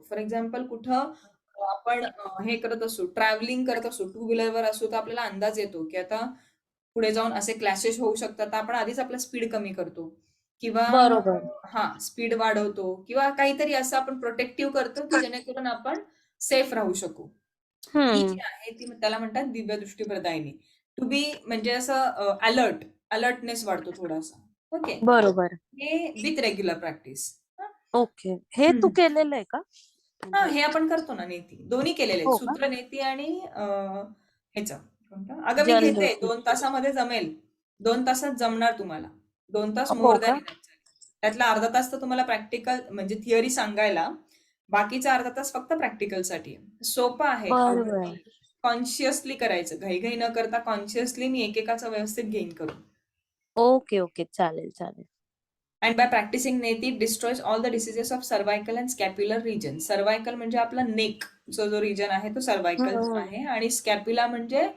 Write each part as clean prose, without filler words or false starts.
For example कुठं आपण हे करत असू, ट्रॅव्हलिंग करत असू, टू व्हीलरवर असू, तर आपल्याला अंदाज येतो की आता पुढे जाऊन असे क्लॅशेस होऊ शकतात, तर आपण आधीच आपला स्पीड कमी करतो किंवा बरोबर. हा स्पीड वाढवतो किंवा काहीतरी असं आपण प्रोटेक्टिव्ह करतो की जेणेकरून आपण सेफ राहू शकू. ही हम्म. जी आहे ती त्याला म्हणतात दिव्य दृष्टी प्रदायिनी. टू बी म्हणजे असं अलर्टनेस वाढतो थोडासा. ओके. बरोबर. हे विथ रेग्युलर प्रॅक्टिस. ओके. हे तू केलेलं आहे का? हा म्हणजे हे आपण करतो ना नेती. दोन्ही केलेले आहेत. हो का? सूत्र नेती आणि ह्याचं कोणतं? अगं मी घेते जलनेती. 2 तासामध्ये जमेल. 2 तासात जमणार तुम्हाला. 2 तास हो मोर दॅन का? इनफ. त्यातला अर्धा तास तर तुम्हाला प्रॅक्टिकल म्हणजे थिअरी सांगायला, बाकीचा अर्धा तास फक्त प्रॅक्टिकलसाठी आहे. सोपं आहे. बरोबर. अगदी कॉन्शियसली करायचं. घाई-घाई न करता कॉन्शियसली मी एकेकाचं व्यवस्थित घेईन करून. ओके ओके, चालेल चालेल. And by practising neti destroys all the diseases of cervical and scapular region. Cervical म्हणजे आपला नेक जो रिजन आहे तो सर्वायकल हम्म. आहे आणि स्कॅप्युला म्हणजे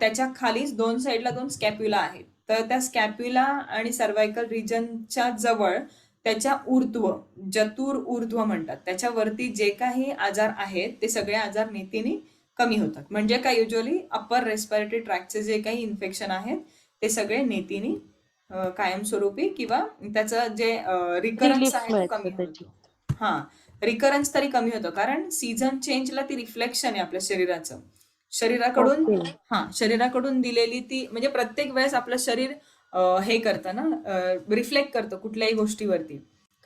त्याच्या खालीच 2 साईडला 2 स्कॅप्युला आहेत. तर त्या स्कॅप्युला आणि सर्वायकल रिजनच्या जवळ त्याच्या ऊर्ध्व, जतुर ऊर्ध्व म्हणतात. त्याच्यावरती जे काही आजार आहेत ते सगळे आजार नेतीने कमी होतात. म्हणजे काय युजली अप्पर रेस्पिरेटरी ट्रॅकचे जे काही इन्फेक्शन आहेत ते सगळे नेतीने कायमस्वरूपी किंवा त्याचं जे रिकरन्स रिलीफ आहे तो मिळतं कमी त्याची. होतो. हा रिकरन्स तरी कमी होतो कारण सीझन चेंजला ती रिफ्लेक्शन आहे आपल्या शरीराचं. शरीराकडून ओके. शरीराकडून दिलेली ती म्हणजे प्रत्येक वेळेस आपलं शरीर हे करतं ना, रिफ्लेक्ट करतं कुठल्याही गोष्टीवरती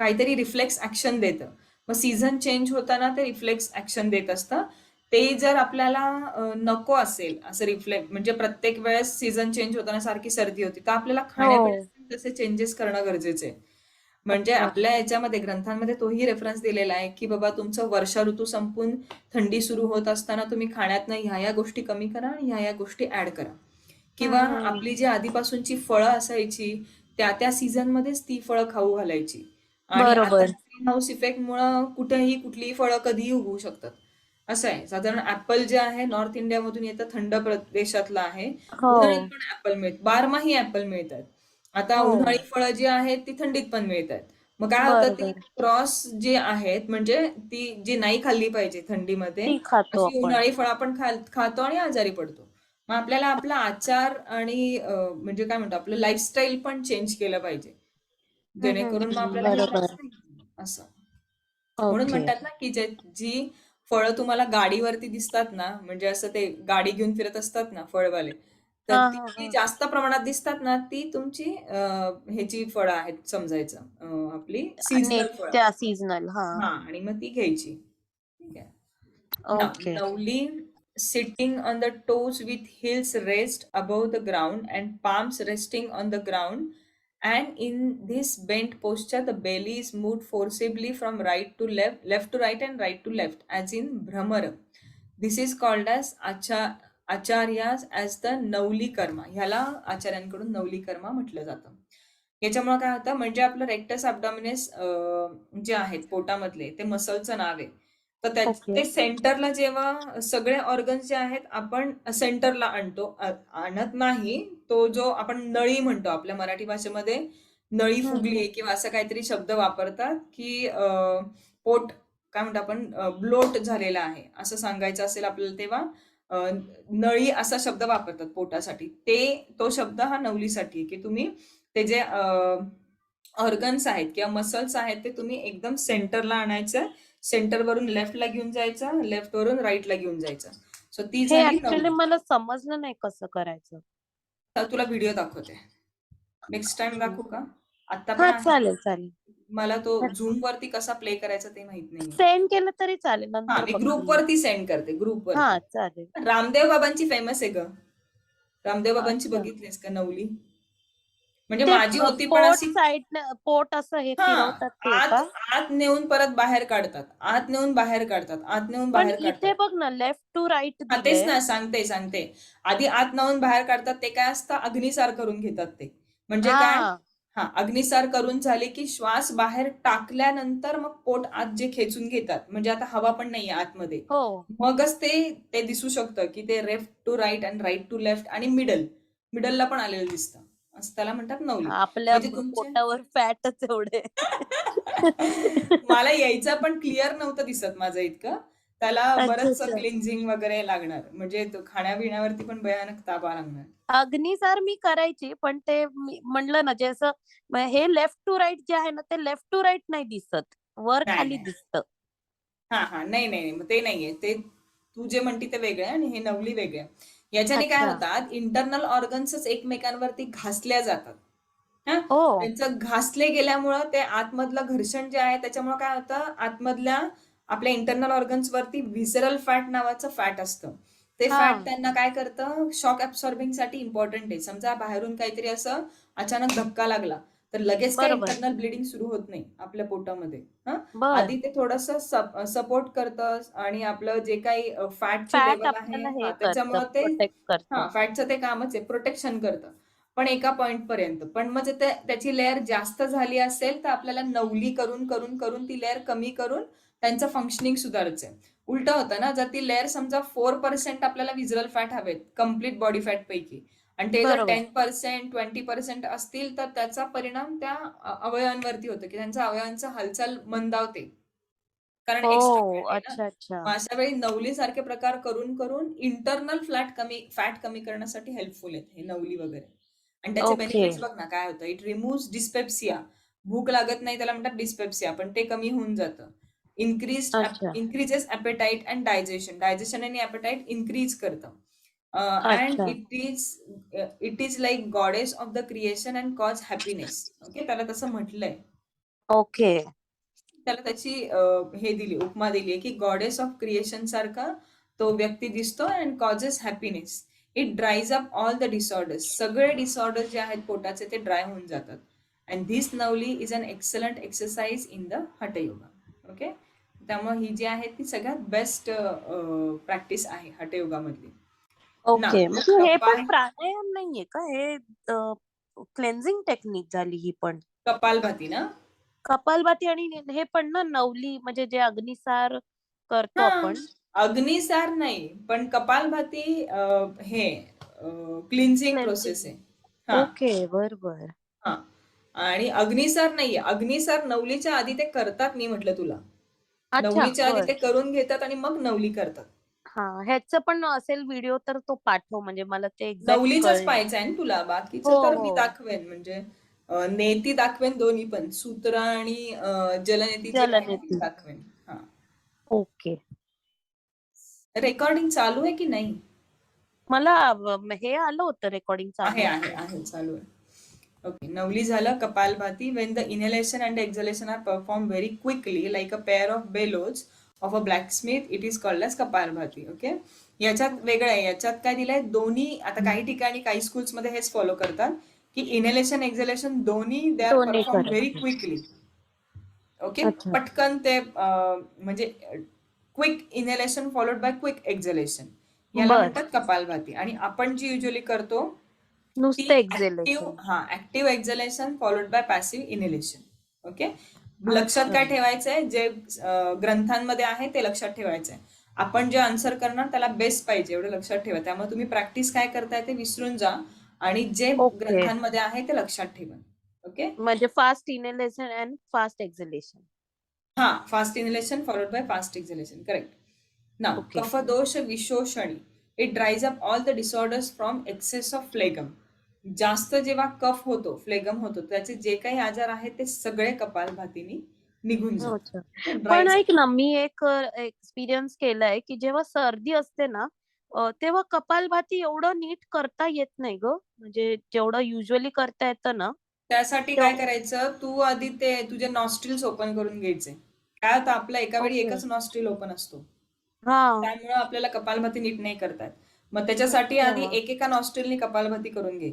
काहीतरी रिफ्लेक्स ऍक्शन देतं. मग सीझन चेंज होताना ते रिफ्लेक्स ऍक्शन देत असतं. ते जर आपल्याला नको असेल असं रिफ्लेक्ट म्हणजे प्रत्येक वेळेस सीझन चेंज होताना सारखी सर्दी होती, तर आपल्याला हो. खाण्यापिण्यात तसे चेंजेस करणं गरजेचं आहे. म्हणजे अच्छा. आपल्या याच्यामध्ये ग्रंथांमध्ये तोही रेफरन्स दिलेला आहे की बाबा तुमचं वर्षा ऋतू संपून थंडी सुरू होत असताना तुम्ही खाण्यातनं ह्या गोष्टी कमी करा आणि ह्या गोष्टी ऍड करा. किंवा हम्म. आपली जी आधीपासूनची फळं असायची त्या सीझनमध्येच ती फळं खाऊ घालायची. आणि आता बरोबर. ग्रीन हाऊस इफेक्टमुळं कुठेही कुठलीही फळं कधीही उगवू शकतात. असं आहे. साधारण ऍपल जे आहे नॉर्थ इंडियामधून येतं, थंड प्रदेशातलं आहे. हो. उन्हाळ्यात पण ऍपल मिळत, बारमाही ऍपल मिळतात. आता हो. उन्हाळी फळं जी आहेत ती थंडीत पण मिळतात. मग काय होतं ती बरोबर. क्रॉस जी आहेत म्हणजे ती जी नाही खाल्ली पाहिजे थंडीमध्ये ती खातो अशी आपण. उन्हाळी फळं आपण खातो आणि आजारी पडतो. मग आपल्याला आपला आचार आणि म्हणजे काय म्हणतो आपलं लाईफस्टाईल पण चेंज केलं पाहिजे. जेणेकरून मग आपल्याला हे त्रास बरोबर. नाही होणार. असं. म्हणून ओके. म्हणतात ना की जी फळं तुम्हाला गाडीवरती दिसतात ना, म्हणजे असं ते गाडी घेऊन फिरत असतात ना फळवाले, तर हा ती हा जी हा. जास्त प्रमाणात दिसतात ना ती तुमची ह्याची फळं आहेत समजायचं, आपली सीझनल फळं. त्या सीझनल. हा. हा आणि मग ती घ्यायची. ठीक आहे. Now, okay. Nowli sitting on the toes with heels raised above the ground and palms resting on the ground. And in this bent posture, the belly is moved forcibly from right to left, left to right, and right to left, as in Brahmar. This is called as Acharyas as the Navli कर्मा. ह्याला आचार्यांकडून नवली कर्मा म्हटलं जातं. याच्यामुळे काय होतं म्हणजे आपलं rectus अब्डॉमिनस जे आहेत पोटामधले ते मसलचं नाव आहे. तर ओके. ते सेंटरला जेव्हा सगळे ऑर्गन्स जे आहेत आपण सेंटरला आणत नाही. तो जो आपण नळी म्हणतो आपल्या मराठी भाषेमध्ये नळी हम्म. फुगली किंवा असं काहीतरी शब्द वापरतात की पोट काय म्हणतो आपण ब्लोट झालेला आहे असं सांगायचं असेल आपल्याला तेव्हा नळी असा शब्द वापरतात पोटासाठी. तो शब्द हा नवलीसाठी आहे की तुम्ही ते जे ऑर्गन्स आहेत किंवा मसल्स आहेत ते तुम्ही एकदम सेंटरला आणायचं. सेंटरवरून लेफ्टला घेऊन जायचं, लेफ्टवरून राईटला घेऊन जायचं. सो ती हे झाली ऍक्च्युली नवली. मला समजलं नाही कसं करायचं. तर तुला व्हिडिओ दाखवते. नेक्स्ट टाइम अच्छा. दाखवू का? आता पण हा, आहे. चालेल चालेल. मला तो झूम वरती कसा प्ले करायचा ते माहित नाहीये. सेंड केलं तरी चालेल, हा नंतर मी ग्रुप बघते मी. वरती सेंड करते, ग्रुप हा, वरती. चालेल. रामदेव बाबांची फेमस आहे ग. रामदेव बाबांची अच्छा. बघितलीस का नवली? म्हणजे ते माझी होती पण पोट अशी. साइड, पोट असं हे हा फिरवतात ते आत का? आत नेऊन परत बाहेर काढतात, आत नेऊन बाहेर काढतात, आत नेऊन पण बाहेर काढतात. इथे बघ ना, लेफ्ट टू राईट हा तेच दिलंय. ना, सांगते. आधी आत नेऊन बाहेर काढतात ते काय असतं अग्निसार करून घेतात ते. म्हणजे काय? हा. हा अग्निसार करून झाले की श्वास बाहेर टाकल्यानंतर मग पोट आत जे खेचून घेतात म्हणजे आता हवा पण नाहीये आतमध्ये. हो. मगच ते ते दिसू शकतं की ते लेफ्ट टू राईट आणि राईट टू लेफ्ट आणि मिडलला पण आलेलं दिसतं. असं त्याला म्हणतात नवली. आपल्या म्हणजे तुमचे पोटावर फॅटच एवढे. मला यायचं पण क्लिअर नव्हतं दिसत माझं इतकं. त्याला अच्छा, बरंच अच्छा. क्लिन्झिंग वगैरे लागणार. म्हणजे खाण्यापिण्यावरती पण भयानक ताबा लागणार. अग्निसार मी करायची, पण ते मी म्हणलं ना, जे असं हे लेफ्ट टू राइट जे आहे ना, ते लेफ्ट टू राइट नाही दिसत. वर नाही, खाली नाही. दिसतं. हां, हां. नाही, नाही, नाही. मग ते नाहीये. ते तू जे म्हणती ते वेगळं आहे आणि हे नवली वेगळे आहे. याच्याने काय अच्छा. होतात इंटरनल ऑर्गन्सच एकमेकांवरती घासल्या जातात. हां. ओह! त्यांचं घासले गेल्यामुळं ते आतमधलं घर्षण जे आहे त्याच्यामुळं काय होतं आतमधल्या आपल्या इंटरनल ऑर्गन्सवरती व्हिसरल फॅट नावाचं फॅट असतं. ते फॅट हां. त्यांना काय करतं शॉक ॲब्सॉर्बिंगसाठी इम्पॉर्टंट आहे. समजा बाहेरून काहीतरी असं अचानक धक्का लागला, तर लगेच काय बरोबर. इंटरनल ब्लीडिंग सुरू होत नाही आपल्या पोटामध्ये. हां. बरं. आधी ते थोडंसं सपोर्ट करतं आणि आपलं जे काही फॅटची फॅट लेव्हल आहे आपल्याला हे हां, करतं, त्याच्यामुळं ते प्रोटेक्ट करतं. हां, फॅटचं ते कामच आहे प्रोटेक्शन करतं. पण एका पॉइंटपर्यंत. पण मग ते त्याची लेयर जास्त झाली असेल, तर आपल्याला नवली करून ती लेयर कमी करून त्यांचं फंक्शनिंग सुधारायचं आहे. उलटं होतं ना, जर ती लेयर समजा 4% आपल्याला व्हिज्युअल फॅट हवेत, कंप्लीट बॉडी फॅटपैकी आणि ते जर बरोबर. 10%, 20% असतील, तर त्याचा परिणाम त्या अवयवांवरती होतो, की त्यांच्या अवयवांची हालचाल मंदावते. कारण एक्स्ट्रा फॅट ओह! आहे ना. अच्छा, अच्छा. मग अशा वेळी नवलीसारखे प्रकार करून इंटरनल फॅट कमी करण्यासाठी हेल्पफुल आहेत हे नवली वगैरे. आणि त्याचे ओके. बेनिफिट्स बघ ना काय होतं. It removes dyspepsia. भूक लागत नाही त्याला म्हणतात डिस्पेप्सिया, पण ते कमी होऊन जातं. अच्छा. Increases appetite and digestion. Digestion आणि ॲपेटाइट इन्क्रीज करतं. अँड अच्छा. It is like goddess of the creation and cause happiness. Okay, त्याला तसं म्हटलंय. ओके. त्याला त्याची हे दिली उपमा दिली आहे की गॉडेस ऑफ क्रिएशन सारखा तो व्यक्ती दिसतो and causes happiness. It dries up all the disorders. सगळे डिसऑर्डर्स जे आहेत पोटाचे ते ड्राय होऊन जातात. And this nauli is an excellent exercise in the hatha yoga. Okay, त्यामुळे ही जी आहे ती सगळ्यात बेस्ट प्रॅक्टिस आहे हठयोगामधली. ना ओके. म्हणजे हे पण कपाल प्राणायाम नाहीये का? हे क्लेन्झिंग टेक्निक झाली ही पण. कपालभाती ना. कपालभाती आणि हे पण ना नवली म्हणजे जे अग्निसार करतो हां. आपण. अग्निसार नाही, पण कपालभाती हे क्लिन्झिंग क्लेन्झिंग. प्रोसेस आहे. हां, ओके. बरं, बरं. हां. आणि अग्निसार नाहीये. अग्निसार नवलीच्या आधी ते करतात मी म्हटलं तुला. अच्छा. नवलीच्या आधी बरं. ते करून घेतात आणि मग नवली करतात. हां. ह्याचं पण असेल व्हिडिओ तर तो पाठव म्हणजे मला ते एक्झॅक्ट नवलीचंच कळेल. पाहायचं आहे ना तुला. हो, बाकीचं तर मी हो. दाखवेन म्हणजे नेती दाखवेन दोन्ही पण. सूत्र आणि जलनेती जी आहे ना ती जलनेती. दाखवेन. हां. ओके. रेकॉर्डिंग चालू आहे की नाही? मला हे आलं होतं रेकॉर्डिंग आहे, चालू आहे, आहे. आहे. चालू आहे. Okay, नवली झालं kapalbhati. When the inhalation and exhalation are performed very quickly, like a pair of bellows of a blacksmith, it is called as kapalbhati. Okay, याच्यात वेगळं आहे. याच्यात काय दिलंय दोन्ही. आता काही ठिकाणी काही स्कूल्समध्ये हेच फॉलो करतात की इनहेलेशन एक्झलेशन दोन्ही दे आर दोन्ही परफॉर्म व्हेरी करायचे. क्विकली. ओके, अच्छा. पटकन ते म्हणजे quick inhalation followed by quick exhalation याला बरं. म्हणतात कपालभाती. आणि आपण जी युजली करतो ती नुसतं active exhalation. Active exhalation followed by passive inhalation. Okay, लक्षात अच्छा. काय ठेवायचंय जे ग्रंथांमध्ये आहे ते लक्षात ठेवायचंय. आपण जे आन्सर करणार त्याला बेस्ट पाहिजे एवढं लक्षात ठेवा. त्यामुळे तुम्ही प्रॅक्टिस काय करताय ते विसरून जा आणि जे ओके. ग्रंथांमध्ये आहे ते लक्षात ठेवा. ओके. म्हणजे fast inhalation and fast exhalation. हां, fast inhalation followed by fast exhalation. Correct. Now okay. कफदोष विशोषणी. It dries up all the disorders from excess of phlegm. जास्त जेव्हा कफ होतो, फ्लेगम होतो, त्याचे जे काही आजार आहेत ते सगळे कपालभातीने निघून जातात. अच्छा. ओके, पण ड्राईज अप. ऐक ना, मी एक एक्सपिरियन्स केलाय, की जेव्हा सर्दी असते ना, तेव्हा कपालभाती एवढं नीट करता येत नाही गं. म्हणजे जेवढं युजुअली करता येतं ना, त्यासाठी काय तेव करायचं, तू आधी ते तुझे नॉस्ट्रिल्स ओपन करून घ्यायचे. काय होतं आपलं एका वेळी ओके. एकच नॉस्ट्रिल ओपन असतो. हां. त्यामुळं आपल्याला कपालभाती नीट नाही करता येत. मग त्याच्यासाठी अच्छा. आधी एकेका नॉस्ट्रिलनी कपालभाती करून घे.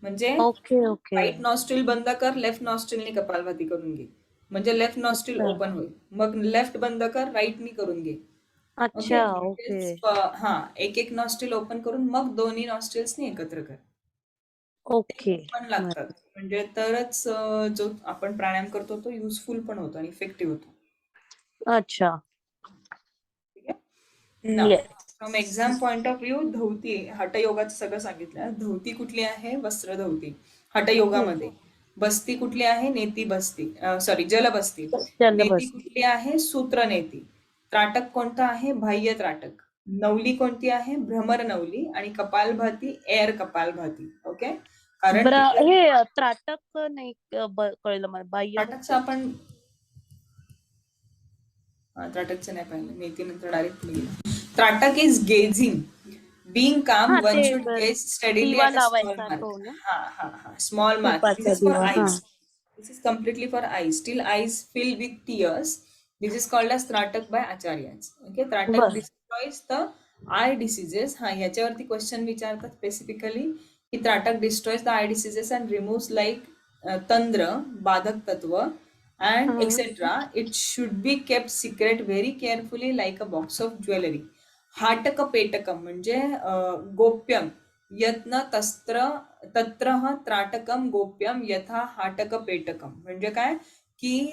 म्हणजे ओके, ओके. राईट नॉस्ट्रिल बंद कर, लेफ्ट नॉस्ट्रिलनी कपालभाती करून घे. म्हणजे लेफ्ट नॉस्ट्रिल अच्छा. ओपन होईल. मग लेफ्ट बंद कर, राईटनी करून घे. ओके. अच्छा. म्हणजे ओके. हां, एक-एक नॉस्ट्रिल ओपन करून मग दोन्ही नॉस्ट्रिल्सनी एकत्र कर. ते ओके. पण लागतात. बरं. म्हणजे तरच जो आपण प्राणायाम करतो तो युजफुल पण होतो आणि इफेक्टिव्ह होतो. अच्छा. ठीक आहे. Now yes. From exam point of view धोती हठयोगाचं सगळं सांगितलं. धोती कुठली आहे? वस्त्र धोती. हठयोगामध्ये. बस्ती कुठली आहे? नेती बस्ती, सॉरी जलबस्ती. नेती जलबस कुठली आहे? सूत्र नेती. त्राटक कोणतं आहे? बाह्य त्राटक. नवली कोणती आहे? भ्रमर नवली. आणि कपालभाती एअर कपालभाती. ओके. कारण इथे हे त्राटक नाही कळलं मला, बाह्य त्राटकचं कोणतं? आपण त्राटकचं नाही पाहिलं, नेतीनंतर डायरेक्ट गेलं. त्राटक इज गेझिंग. Being calm, हा one ते should gaze steadily दिवा at a small लावायचा mark. तो ना, Ha. Small mark. This तुपाचा is for दिवा. हा, eyes. This is completely for eyes. Till eyes fill with tears. This is called as Tratak by Acharyas. Okay. Tratak बर. destroys the eye diseases. हा याच्यावरती question विचारतात specifically की trataka destroys the eye diseases and removes like tandra, बाधक तत्व and हं. etc. It should be kept secret very carefully like a box of jewelry. हाटक पेटकम म्हणजे गोप्यम यत्न तस्त्र तत्र त्राटकम गोप्यम यथा हाटक पेटकम. म्हणजे काय की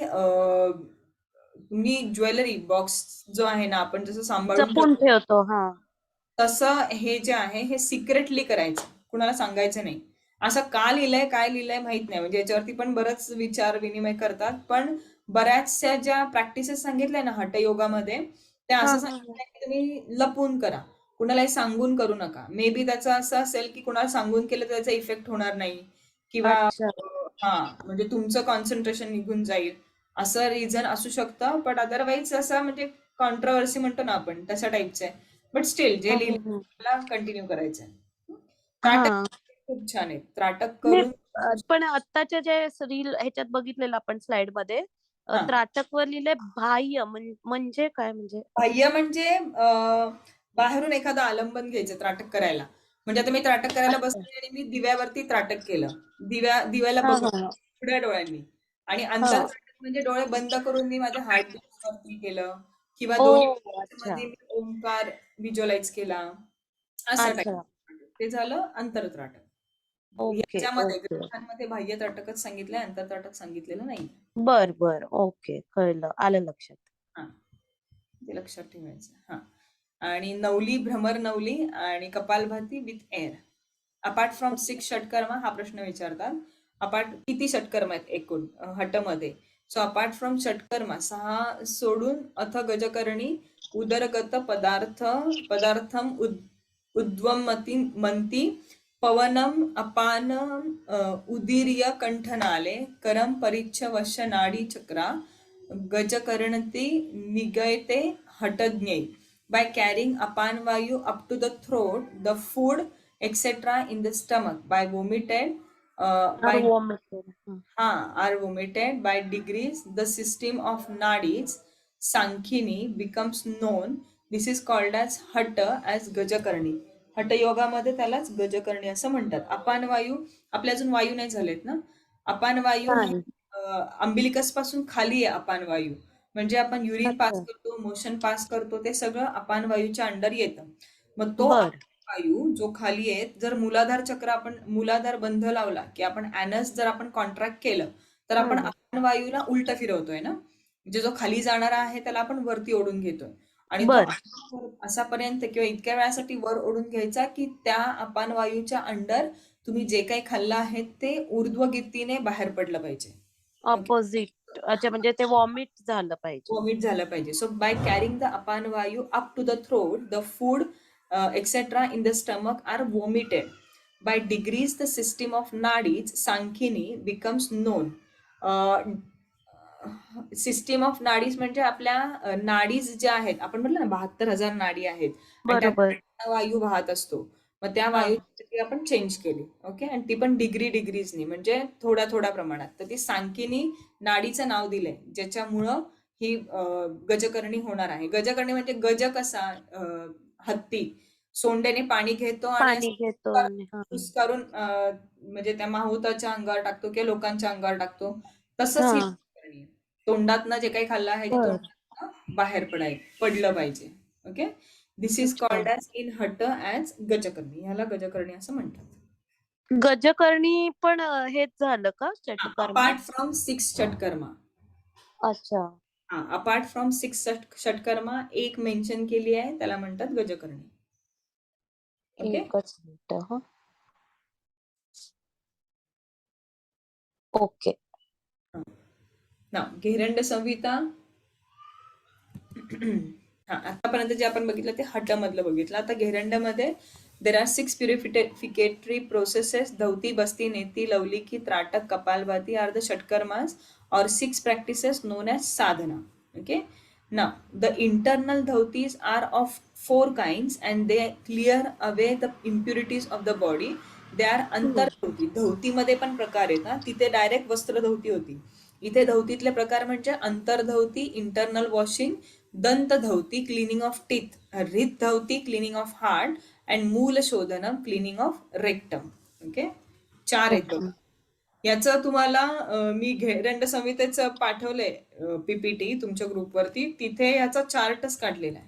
तुम्ही ज्वेलरी बॉक्स जो आहे ना आपण जसं सांभाळून जपून ठेवतो ठेवतो. हा. तसं हे जे आहे हे सिक्रेटली करायचं, कुणाला सांगायचं नाही. असं का लिहिलंय काय लिहिलंय माहित नाही, म्हणजे याच्यावरती पण बरंच विचार विनिमय करतात. पण बऱ्याचशा ज्या प्रॅक्टिसेस सांगितल्या ना हठयोगामध्ये त्या हा, असं हा, हा. सांगितलंय की तुम्ही लपून करा, कुणालाही सांगून करू नका. मे बी त्याचं असं असेल की कुणाला सांगून केलं तर त्याचा इफेक्ट होणार नाही किंवा अच्छा. हा म्हणजे तुमचं कॉन्सन्ट्रेशन निघून जाईल, असं रिझन असू शकतं. बट अदरवाईज असं म्हणजे कॉन्ट्रोवर्सी म्हणतो ना आपण तशा टाईपचं आहे. बट स्टील जे हं, लिहिलं हं, हं. मला कंटिन्यू करायचं आहे. त्राटक हा. खूप छान आहे. त्राटक मी करून पण आत्ताच्या जे रील ह्याच्यात बघितलेलं आपण स्लाइड मध्ये, हा. त्राटकवर लिहिलंय बाह्य, म्हणजे काय म्हणजे? बाह्य म्हणजे बाहेरून एखादं आलंबन घ्यायचं त्राटक करायला. म्हणजे आता मी त्राटक करायला अच्छा. बसले आणि मी दिव्यावरती त्राटक केलं, दिव्याला हा, बघून हा, हा. उघड्या डोळ्यांनी. आणि हा. अंतर त्राटक म्हणजे डोळे बंद करून मी माझ्या हार्ट वरती केलं किंवा ओ, दोन्ही अच्छा. मध्ये मी ओंकार व्हिज्युअलाइज केला, असं टाईप. अच्छा. ते झालं अंतरत्राटक. ओके, याच्यामध्ये ओके. ग्रंथांमध्ये बाह्य त्राटकच सांगितलंय, अंतरत्राटक सांगितलेलं नाही. बर बर, ओके, कळलं, आलं लक्षात. हा, ते लक्षात ठेवायचं. हा. आणि नवली, भ्रमर नवली आणि kapalbhati with air. Apart from 6 षटकर्मा हा प्रश्न विचारतात. किती षटकर्म आहेत एकूण हटमध्ये? सो अपार्ट फ्रॉम षटकर्मा 6 सोडून अथ गजकर्णी उदरगत पदार्थम उद्वमती मंती पवनम अपान उदीर्य कंठनाले करम परिच्छ वश्य नाडी चक्रा गजकर्णती निगयते हटज्ञै. By carrying apanvayu up to the throat, the food, etc. in the stomach by vomited, by vomit. are vomited by degrees. The system of nadis, Sankhini, becomes known. This is called as Hata as Gajakarni. हठ योगामध्ये त्यालाच गजकर्णी असं म्हणतात. अपान वायू, आपले अजून वायू नाही झालेत ना. अपान वायू हे नाही. अंबिलिकस पासून खाली आहे. अपान वायू म्हणजे आपण युरिन पास अच्छा. करतो, मोशन पास करतो, ते सगळं अपान वायूच्या अंडर येतं. मग तो बर. वायू जो खाली आहे, जर मूलाधार चक्र आपण मूलाधार बंध लावला की आपण ॲनस जर आपण कॉन्ट्रॅक्ट केलं तर आपण हम्म. अपान वायूला उलट फिरवतोय ना. म्हणजे जो खाली जाणारा आहे त्याला आपण वरती ओढून घेतोय आणि तो बर. असापर्यंत किंवा इतक्या वेळासाठी वर ओढून घ्यायचा की त्या अपान वायूच्या अंडर तुम्ही जे काही खाल्लं आहे ते ऊर्ध्वगतीने बाहेर पडलं पाहिजे. ओके. ऑपोजिट. अच्छा, म्हणजे ते वॉमिट झालं पाहिजे. वॉमिट झालं पाहिजे. So by carrying the apana vayu up to the throat, the food etcetera in the stomach are vomited. By degrees the system of nadis shankhini becomes known. System of nadis म्हणजे आपल्या नाडीज ज्या आहेत, आपण म्हटलं ना 72,000 नाडी आहेत आणि बरोबर. त्यात वायू वाहत असतो. मग त्या हा. वायूची आपण चेंज केली. ओके. आणि ती पण डिग्रीजनी म्हणजे थोड्या थोड्या प्रमाणात. तर ती सांख्यिनी नाडीचं नाव दिलंय ज्याच्यामुळं ही गजकर्णी होणार आहे. गजकर्णी म्हणजे गज कसा हत्ती सोंडेने पाणी घेतो आणि पाणी घेतो असं आणि हा. फुसकारून म्हणजे त्या माहुताच्या अंगावर टाकतो किंवा लोकांच्या अंगावर टाकतो. हा. तसंच ही गजकर्णी आहे. तोंडातनं जे काही खाल्लं आहे ते बर. तोंडातनं बाहेर पडलं पाहिजे. ओके. दिस इज अच्छा. Called as in hatha as gajakarani. ह्याला गजकर्णी असं म्हणतात. गजकर्णी पण हेच झालं का षटकर्मा? Apart from 6 षटकर्मा. अच्छा. अपार्ट फ्रॉम 6 षटकर्मा एक मेन्शन केली आहे, त्याला म्हणतात गजकर्णी. ओके. एकच मिनिट. हा. ओके. ना घेरंड संहिता. हा, आतापर्यंत जे आपण बघितलं ते हट्टामधलं बघितलं. आता घेरंडमध्ये there are 6 purificatory processes. Dhauti, basti, neti, lauliki, trataka, kapalabhati are the shatkarmas or 6 practices known as sadhana. Okay. Now, the internal dhautis are of 4 kinds and they clear away the impurities of the body. They are अंतर्धौती. धौतीमध्ये पण प्रकार आहेत ना, तिथे डायरेक्ट वस्त्र धौती होती. इथे धौतीतले प्रकार म्हणजे अंतर्धौती, internal washing, danta dhauti, cleaning of teeth, hrid dhauti, cleaning of heart, and mula shodhanam, cleaning of rectum. Okay, 4 आहेत ओके. बघा. याचं तुम्हाला मी घेरंड संहितेचं पाठवलंय पीपीटी तुमच्या ग्रुपवरती. तिथे याचा चार्टच काढलेला आहे,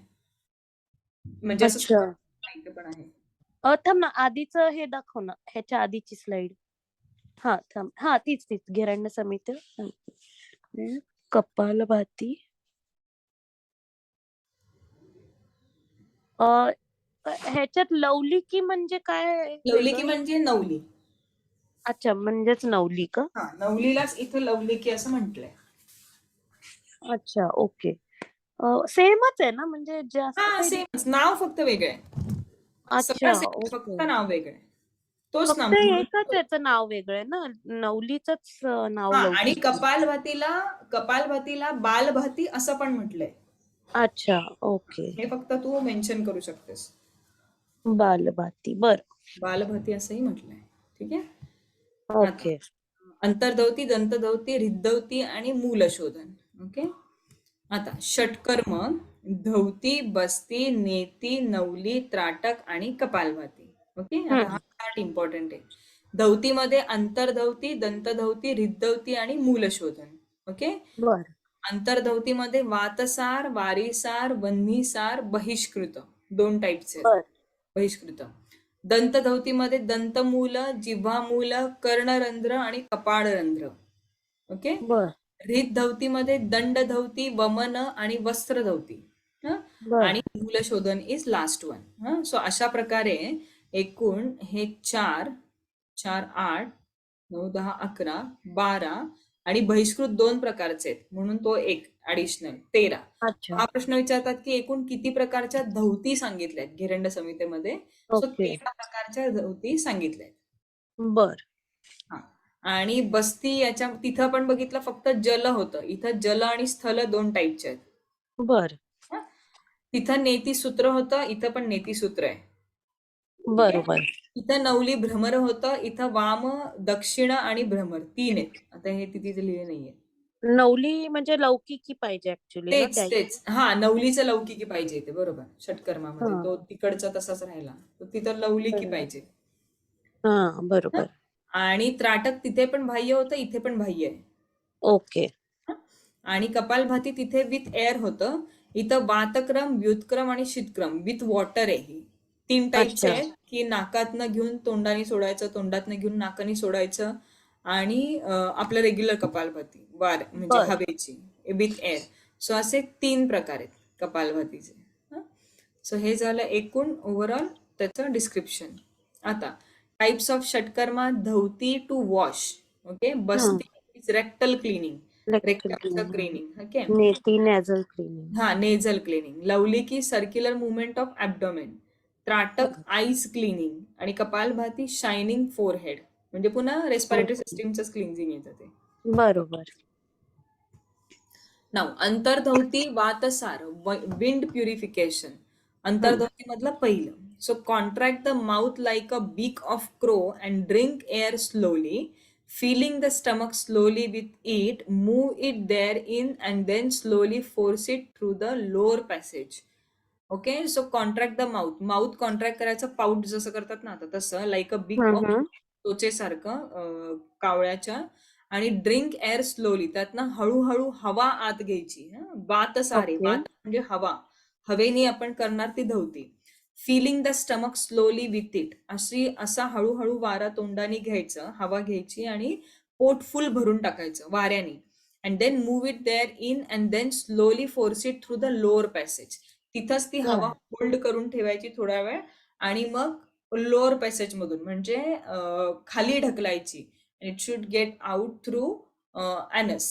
म्हणजे असं अच्छा. माहिती पण आहे. थांब ना, आधीचं हे दाखव ना, ह्याच्या आधीची स्लाइड. हा थांब, हा तीच घेरंड समिती, कपालभाती. ह्याच्यात लवलिकी म्हणजे काय लवलिकी वेगळं? म्हणजे नवली. अच्छा, म्हणजेच नवली का? हा, नवलीलाच इथं लवलिकी असं म्हटलंय. अच्छा, ओके. सेमच आहे ना, म्हणजे जास्त हा, काही सेमच, नाव फक्त वेगळं आहे. सगळं अच्छा, सेम, फक्त ओके. नाव वेगळं आहे. तोच फक्त नाव. एकच याचं नाव वेगळं आहे ना, नवलीचंच नाव हा, आणि लौकिक. कपालभातीला बालभाती असं पण म्हटलंय. अच्छा, ओके. हे फक्त तू मेन्शन करू शकतेस. बालभाती, बर. बालभाती असंही म्हटलंय. ठीक आहे. आता ओके. अंतर्धौती, दंतधौती, हृदधौती आणि मूलशोधन. ओके. आता षटकर्म: धौती, बस्ती, नेती, नवली, त्राटक आणि कपालभाती. ओके. आता हा पार्ट इम्पॉर्टंट आहे. धौतीमध्ये अंतर्धौती, दंतधौती, हृदधौती आणि मूलशोधन. ओके. बर. अंतर्धौतीमध्ये वातसार, वारीसार, वन्हीसार, बहिष्कृत, 2 टाईपचे आहेत. बर. बहिष्कृत. दंतधौतीमध्ये दंतमूल, जिव्हामूल, कर्णरंध्र आणि कपाळरंध्र. ओके. बर. हृदधौतीमध्ये दंडधौती, वमन आणि वस्त्रधौती. बर. आणि मूलशोधन इज लास्ट वन. सो अशा प्रकारे एकूण हे 4, 8, 9, 10, 11, 12 आणि बहिष्कृत 2 प्रकारचे आहेत, म्हणून तो एक ऍडिशनल 13. अच्छा, हा प्रश्न विचारतात की एकूण किती प्रकारच्या धौती सांगितल्यात घेरंड संहितेमध्ये. So okay. 13 प्रकारच्या धौती सांगितल्यात. बर. हा. आणि बस्ती याच्या तिथं पण बघितलं फक्त जल होतं. इथं जल आणि स्थल 2 टाईपचे आहेत. बर. हा. तिथं नेती सूत्र होतं, इथं पण नेती सूत्र आहे. ठीक आहे. बरोबर. इथं नवली भ्रमर होतं, इथं वाम, दक्षिण आणि भ्रमर 3 आहेत. आता हे तिथे लिहिले नाहीये. नवली म्हणजे लौकिकी पाहिजे ऍक्च्युली ना, तेच हा, नवलीचं लौकिकी पाहिजे इथे, बरोबर. षटकर्मामध्ये हा. तो तिकडचा तसाच राहिला, तो तिथं लवलिकी बरोबर. पाहिजे. हा, हं? बरोबर. आणि त्राटक तिथे पण बाह्य होतं, इथे पण बाह्य आहे. ओके. हं? आणि कपालभाती तिथे विथ एअर होतं, इथं वातक्रम, व्युत्क्रम आणि शीतक्रम विथ वॉटर आहे. ही 3 टाईपचे अच्छा. आहेत, की नाकातनं घेऊन तोंडाने सोडायचं, तोंडातनं घेऊन नाकाने सोडायचं, आणि आपलं रेग्युलर कपालभाती म्हणजे बर. हवेची विथ एअर. सो असे 3 प्रकार आहेत कपालभातीचे. सो हे झालं एकूण ओव्हरऑल त्याचं डिस्क्रिप्शन. आता types of shatkarma: dhauti to wash. Okay. Basti is rectal cleaning, lecture रेक्टमचं cleaning. Okay. Neti nasal cleaning. हा, nasal cleaning. Lauliki circular movement of abdomen. Trataka eyes cleaning. आणि कपालभाती शायनिंग फोरहेड, म्हणजे पुन्हा रेस्पिरेटरी सिस्टीमचं क्लिन्झिंग येतं ते. बरोबर. नाव अंतर्धौती वातसार, विंड प्युरिफिकेशन. अंतर्धौती मधलं पहिलं. So contract the mouth like a beak of crow and drink air slowly, filling the stomach slowly with it, move it there in and then slowly force it through the lower passage. Okay. So contract the mouth contract करायचं, pout जसं करतात ना आता तसं, like a beak of टोचेसारखं कावळ्याच्या. आणि drink air slowly, त्यातनं हळूहळू हवा आत घ्यायची. वात सारे, ओके. वात म्हणजे हवा, हवेने आपण करणार ती धौती. Filling the stomach slowly with it, असा हळूहळू वारा तोंडाने घ्यायचं, हवा घ्यायची आणि पोट फुल भरून टाकायचं वाऱ्याने. And then move it there in and then slowly force it through the lower passage. तिथंच ती हवा होल्ड करून ठेवायची थोडा वेळ, आणि मग लोअर पॅसेज मधून म्हणजे खाली ढकलायची, it should get out through anus.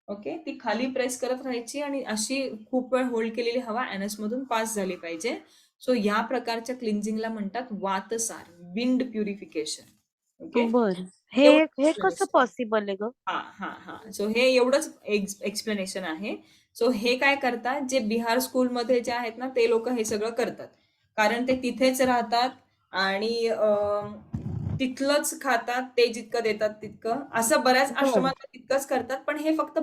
Okay, ती खाली प्रेस करत राहायची आणि अशी खूप वेळ होल्ड केलेली हवा ॲनस मधून पास झाली पाहिजे. सो या प्रकारच्या क्लिन्झिंगला म्हणतात वातसार, विंड प्युरिफिकेशन. ओके, बरं. हे हे कसं एवढं. पॉसिबल आहे गं? हा हा हा, सो हे एवढंच एक्सप्लेनेशन आहे. सो हे काय करतात, जे बिहार स्कूलमध्ये जे आहेत ना ते लोक हे सगळं करतात, कारण ते तिथेच राहतात आणि तिथलंच खातात, ते जितकं देतात तितकं. असं बऱ्याच बरं. आश्रमात तितकंच करतात, पण हे फक्त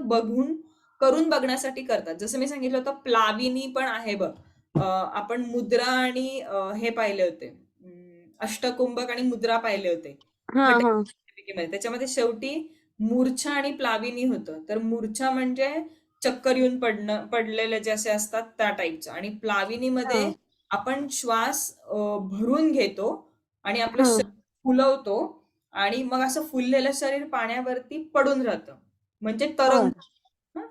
करून बघण्यासाठी करतात. जसं मी सांगितलं होतं, प्लाविनी पण आहे बघ. आपण मुद्रा आणि हे पाहिले होते, अष्टकुंभक आणि मुद्रा पाहिले होते हां, हां. मध्ये. त्याच्यामध्ये शेवटी मूर्छा आणि प्लाविनी होतं. तर मूर्छा म्हणजे चक्कर येऊन पडलेले जे असे असतात त्या टाईपचं, आणि प्लाविनीमध्ये हां, आपण श्वास भरून घेतो आणि आपलं हां. शरीर फुलवतो, आणि मग असं फुललेलं शरीर पाण्यावरती पडून राहतं, म्हणजे तरंग. बरं. हं?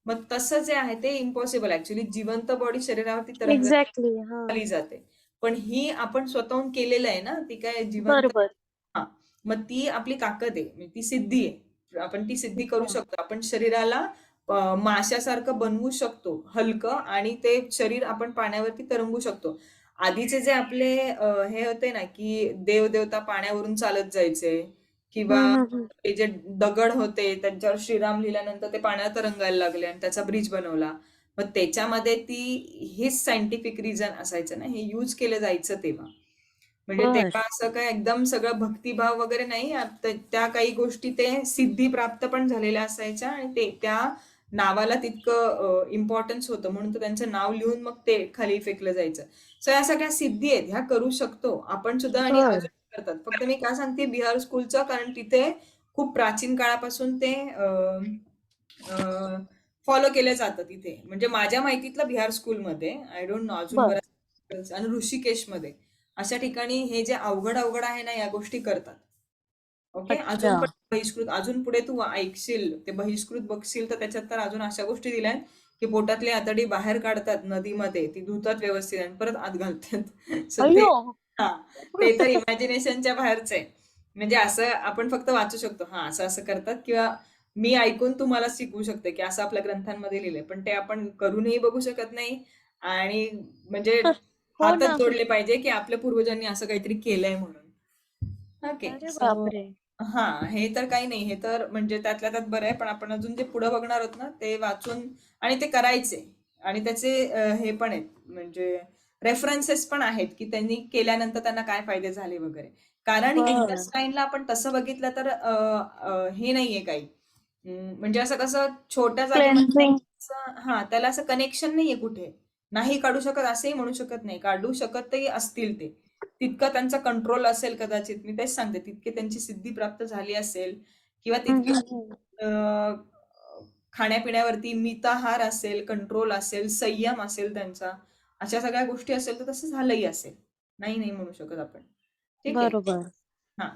मग तसं जे आहे ते इम्पॉसिबल. ऍक्च्युली जिवंत बॉडी शरीरावरती तरंग एक्झॅक्टली. हां. खाली जाते. पण ही आपण स्वतःहून केलेलं आहे ना, ती काय जिवंत. बरं, बरं. हा, मग ती आपली ताकद आहे, म्हणजे ती सिद्धी आहे. आपण ती सिद्धी करू अच्छा. शकतो. आपण शरीराला माशासारखं बनवू शकतो, हलकं, आणि ते शरीर आपण पाण्यावरती तरंगू शकतो. आधीचे जे आपले हे होते ना, की देवदेवता पाण्यावरून चालत जायचे, किंवा हं, हं, हं. ते जे दगड होते त्यांच्यावर श्रीराम लिहिल्यानंतर ते पाण्यात तरंगायला लागले आणि त्याचा ब्रिज बनवला. मग त्याच्यामध्ये हेच सायंटिफिक रिझन असायचं ना, हे यूज केलं जायचं तेव्हा. म्हणजे बरं. तेव्हा असं काय एकदम सगळं भक्तिभाव वगैरे नाही. त्या काही गोष्टी ते सिद्धी प्राप्त पण झालेल्या असायच्या, आणि ते त्या नावाला तितकं इम्पॉर्टन्स होतं, म्हणून तर त्यांचं नाव लिहून मग ते खाली फेकलं जायचं. सो या सगळ्या सिद्धी आहेत, ह्या करू शकतो आपण सुद्धा, आणि बरं. अजून करतात. फक्त मी का सांगते बिहार स्कूलचं, कारण तिथे खूप प्राचीन काळापासून ते फॉलो केलं जातं तिथे. म्हणजे माझ्या माहितीतलं बिहार स्कूलमध्ये, आय डोंट नो अजून बरं. बऱ्याच, आणि ऋषिकेशमध्ये अशा ठिकाणी हे जे अवघड अवघड आहे ना, या गोष्टी करतात. ओके, अच्छा. अजून पण बहिष्कृत, अजून पुढे तू ऐकशील ते बहिष्कृत बघशील, तर त्याच्यात तर अजून अशा गोष्टी दिल्या आहेत, की पोटातली आतडी बाहेर काढतात नदीमध्ये, ती धुतात व्यवस्थित आणि परत आत घालतात. सो ते, अय्यो! हा, ते तर इमॅजिनेशनच्या बाहेरच आहे. म्हणजे असं आपण फक्त वाचू शकतो, हा असं असं करतात, किंवा मी ऐकून तुम्हाला शिकवू शकते की असं आपल्या ग्रंथांमध्ये लिहिलंय, पण ते आपण करूनही बघू शकत नाही. आणि म्हणजे हो हातच ना. जोडले पाहिजे की आपल्या पूर्वजांनी असं काहीतरी केलंय म्हणून. ओके, अरे सो बापरे! हा, हे तर काही नाही, हे तर म्हणजे त्यातल्या त्यात बरं आहे. पण आपण अजून जे पुढे बघणार आहोत ना, ते वाचून आणि ते करायचे, आणि त्याचे हे पण आहेत, म्हणजे रेफरन्सेस पण आहेत, की त्यांनी केल्यानंतर त्यांना काय फायदे झाले वगैरे. कारण बरं. इंटेस्टाईनला आपण तसं बघितलं तर हे नाहीये काही. म्हणजे असं कसं छोट्या जागेमध्ये क्लेन्झिंग. हा, त्याला असं कनेक्शन नाहीये कुठे. नाही काढू शकत असंही म्हणू शकत नाही, काढू शकतही असतील ते. तितकं त्यांचा कंट्रोल असेल कदाचित, मी तेच सांगते, तितकी त्यांची सिद्धी प्राप्त झाली असेल, किंवा हं, तितके हं, हं. खाण्यापिण्यावरती मिताहार असेल, कंट्रोल असेल, संयम असेल त्यांचा, अशा सगळ्या गोष्टी असेल, तर तसं झालंही असेल. नाही नाही म्हणू शकत आपण. ठीक आहे. बरोबर. हा,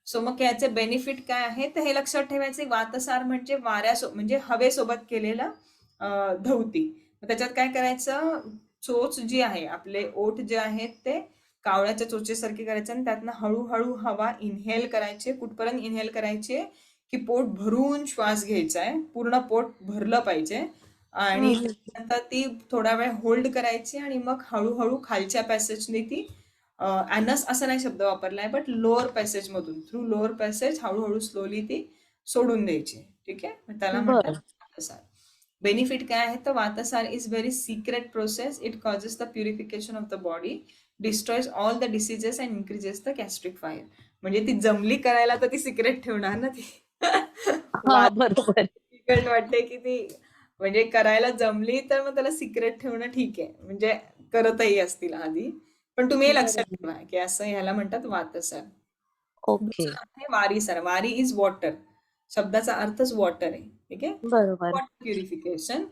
सो मग याचे बेनिफिट काय आहे, तर हे लक्षात ठेवायचे. वातसार म्हणजे म्हणजे हवेसोबत केलेलं धौती. मग त्याच्यात काय करायचं, चोच जी आहे, आपले ओठ जे आहेत ते कावळ्याच्या चोचेसारखे करायचे, आणि त्यातनं हळूहळू हवा इनहेल करायचे. कुठपर्यंत इनहेल करायचे, की पोट भरून श्वास घ्यायचा आहे, पूर्ण पोट भरलं पाहिजे, हं, आणि हं. त्यानंतर ती थोडा वेळ होल्ड करायची, आणि मग हळूहळू खालच्या पॅसेजने ती अॅनस असा नाही शब्द वापरलाय, बट लोअर पॅसेज मधून, थ्रू लोअर पॅसेज हळूहळू स्लोली ती सोडून द्यायची. ठीक आहे, मग त्याला म्हणतात बरं. वातसार. बेनिफिट काय आहे, तर vatasara is very secret process. It causes the purification of the body, destroys all the diseases and increases the gastric fire. म्हणजे ती जमली करायला तर ती सिक्रेट ठेवणार ना ती. हां, वाट बरोबर. वाटते की ती, म्हणजे करायला जमली तर मग त्याला सिक्रेट ठेवणं ठीक आहे, म्हणजे करतही असतील आधी. पण तुम्ही हे लक्षात बरोबर. ठेवा की असं ह्याला म्हणतात वातसार. ओके. दुसरं आहे वारीसार. वारी इज वॉटर, शब्दाचा अर्थच वॉटर आहे. ठीक आहे. बरोबर. Water purification.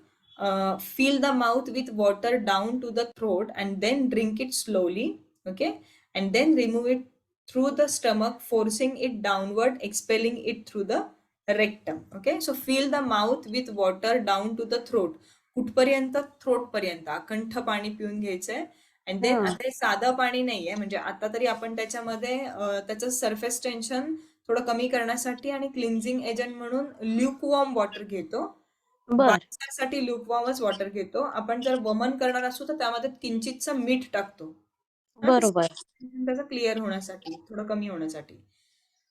Fill the mouth with water down to the throat and then drink it slowly. Okay, and then remove it through the stomach, forcing it downward, expelling it through the rectum. Okay, so fill the mouth with water down to the throat. कुठपर्यंत, throat पर्यंत अकंठ पाणी पिऊन घ्यायचंय. And then हां. आता हे साधं पाणी नाहीये, म्हणजे आता तरी आपण त्याच्यामध्ये त्याचं सरफेस टेन्शन थोडं कमी करण्यासाठी आणि क्लिन्झिंग एजंट म्हणून ल्यूकवॉर्म वॉटर घेतो. बर बाथसाठी ल्यूकवॉर्मच वॉटर घेतो. आपण जर वमन करणार असू तर त्यामध्ये किंचितचं मीठ टाकतो. हा, बरोबर त्याचं क्लिअर होण्यासाठी, थोडं कमी होण्यासाठी.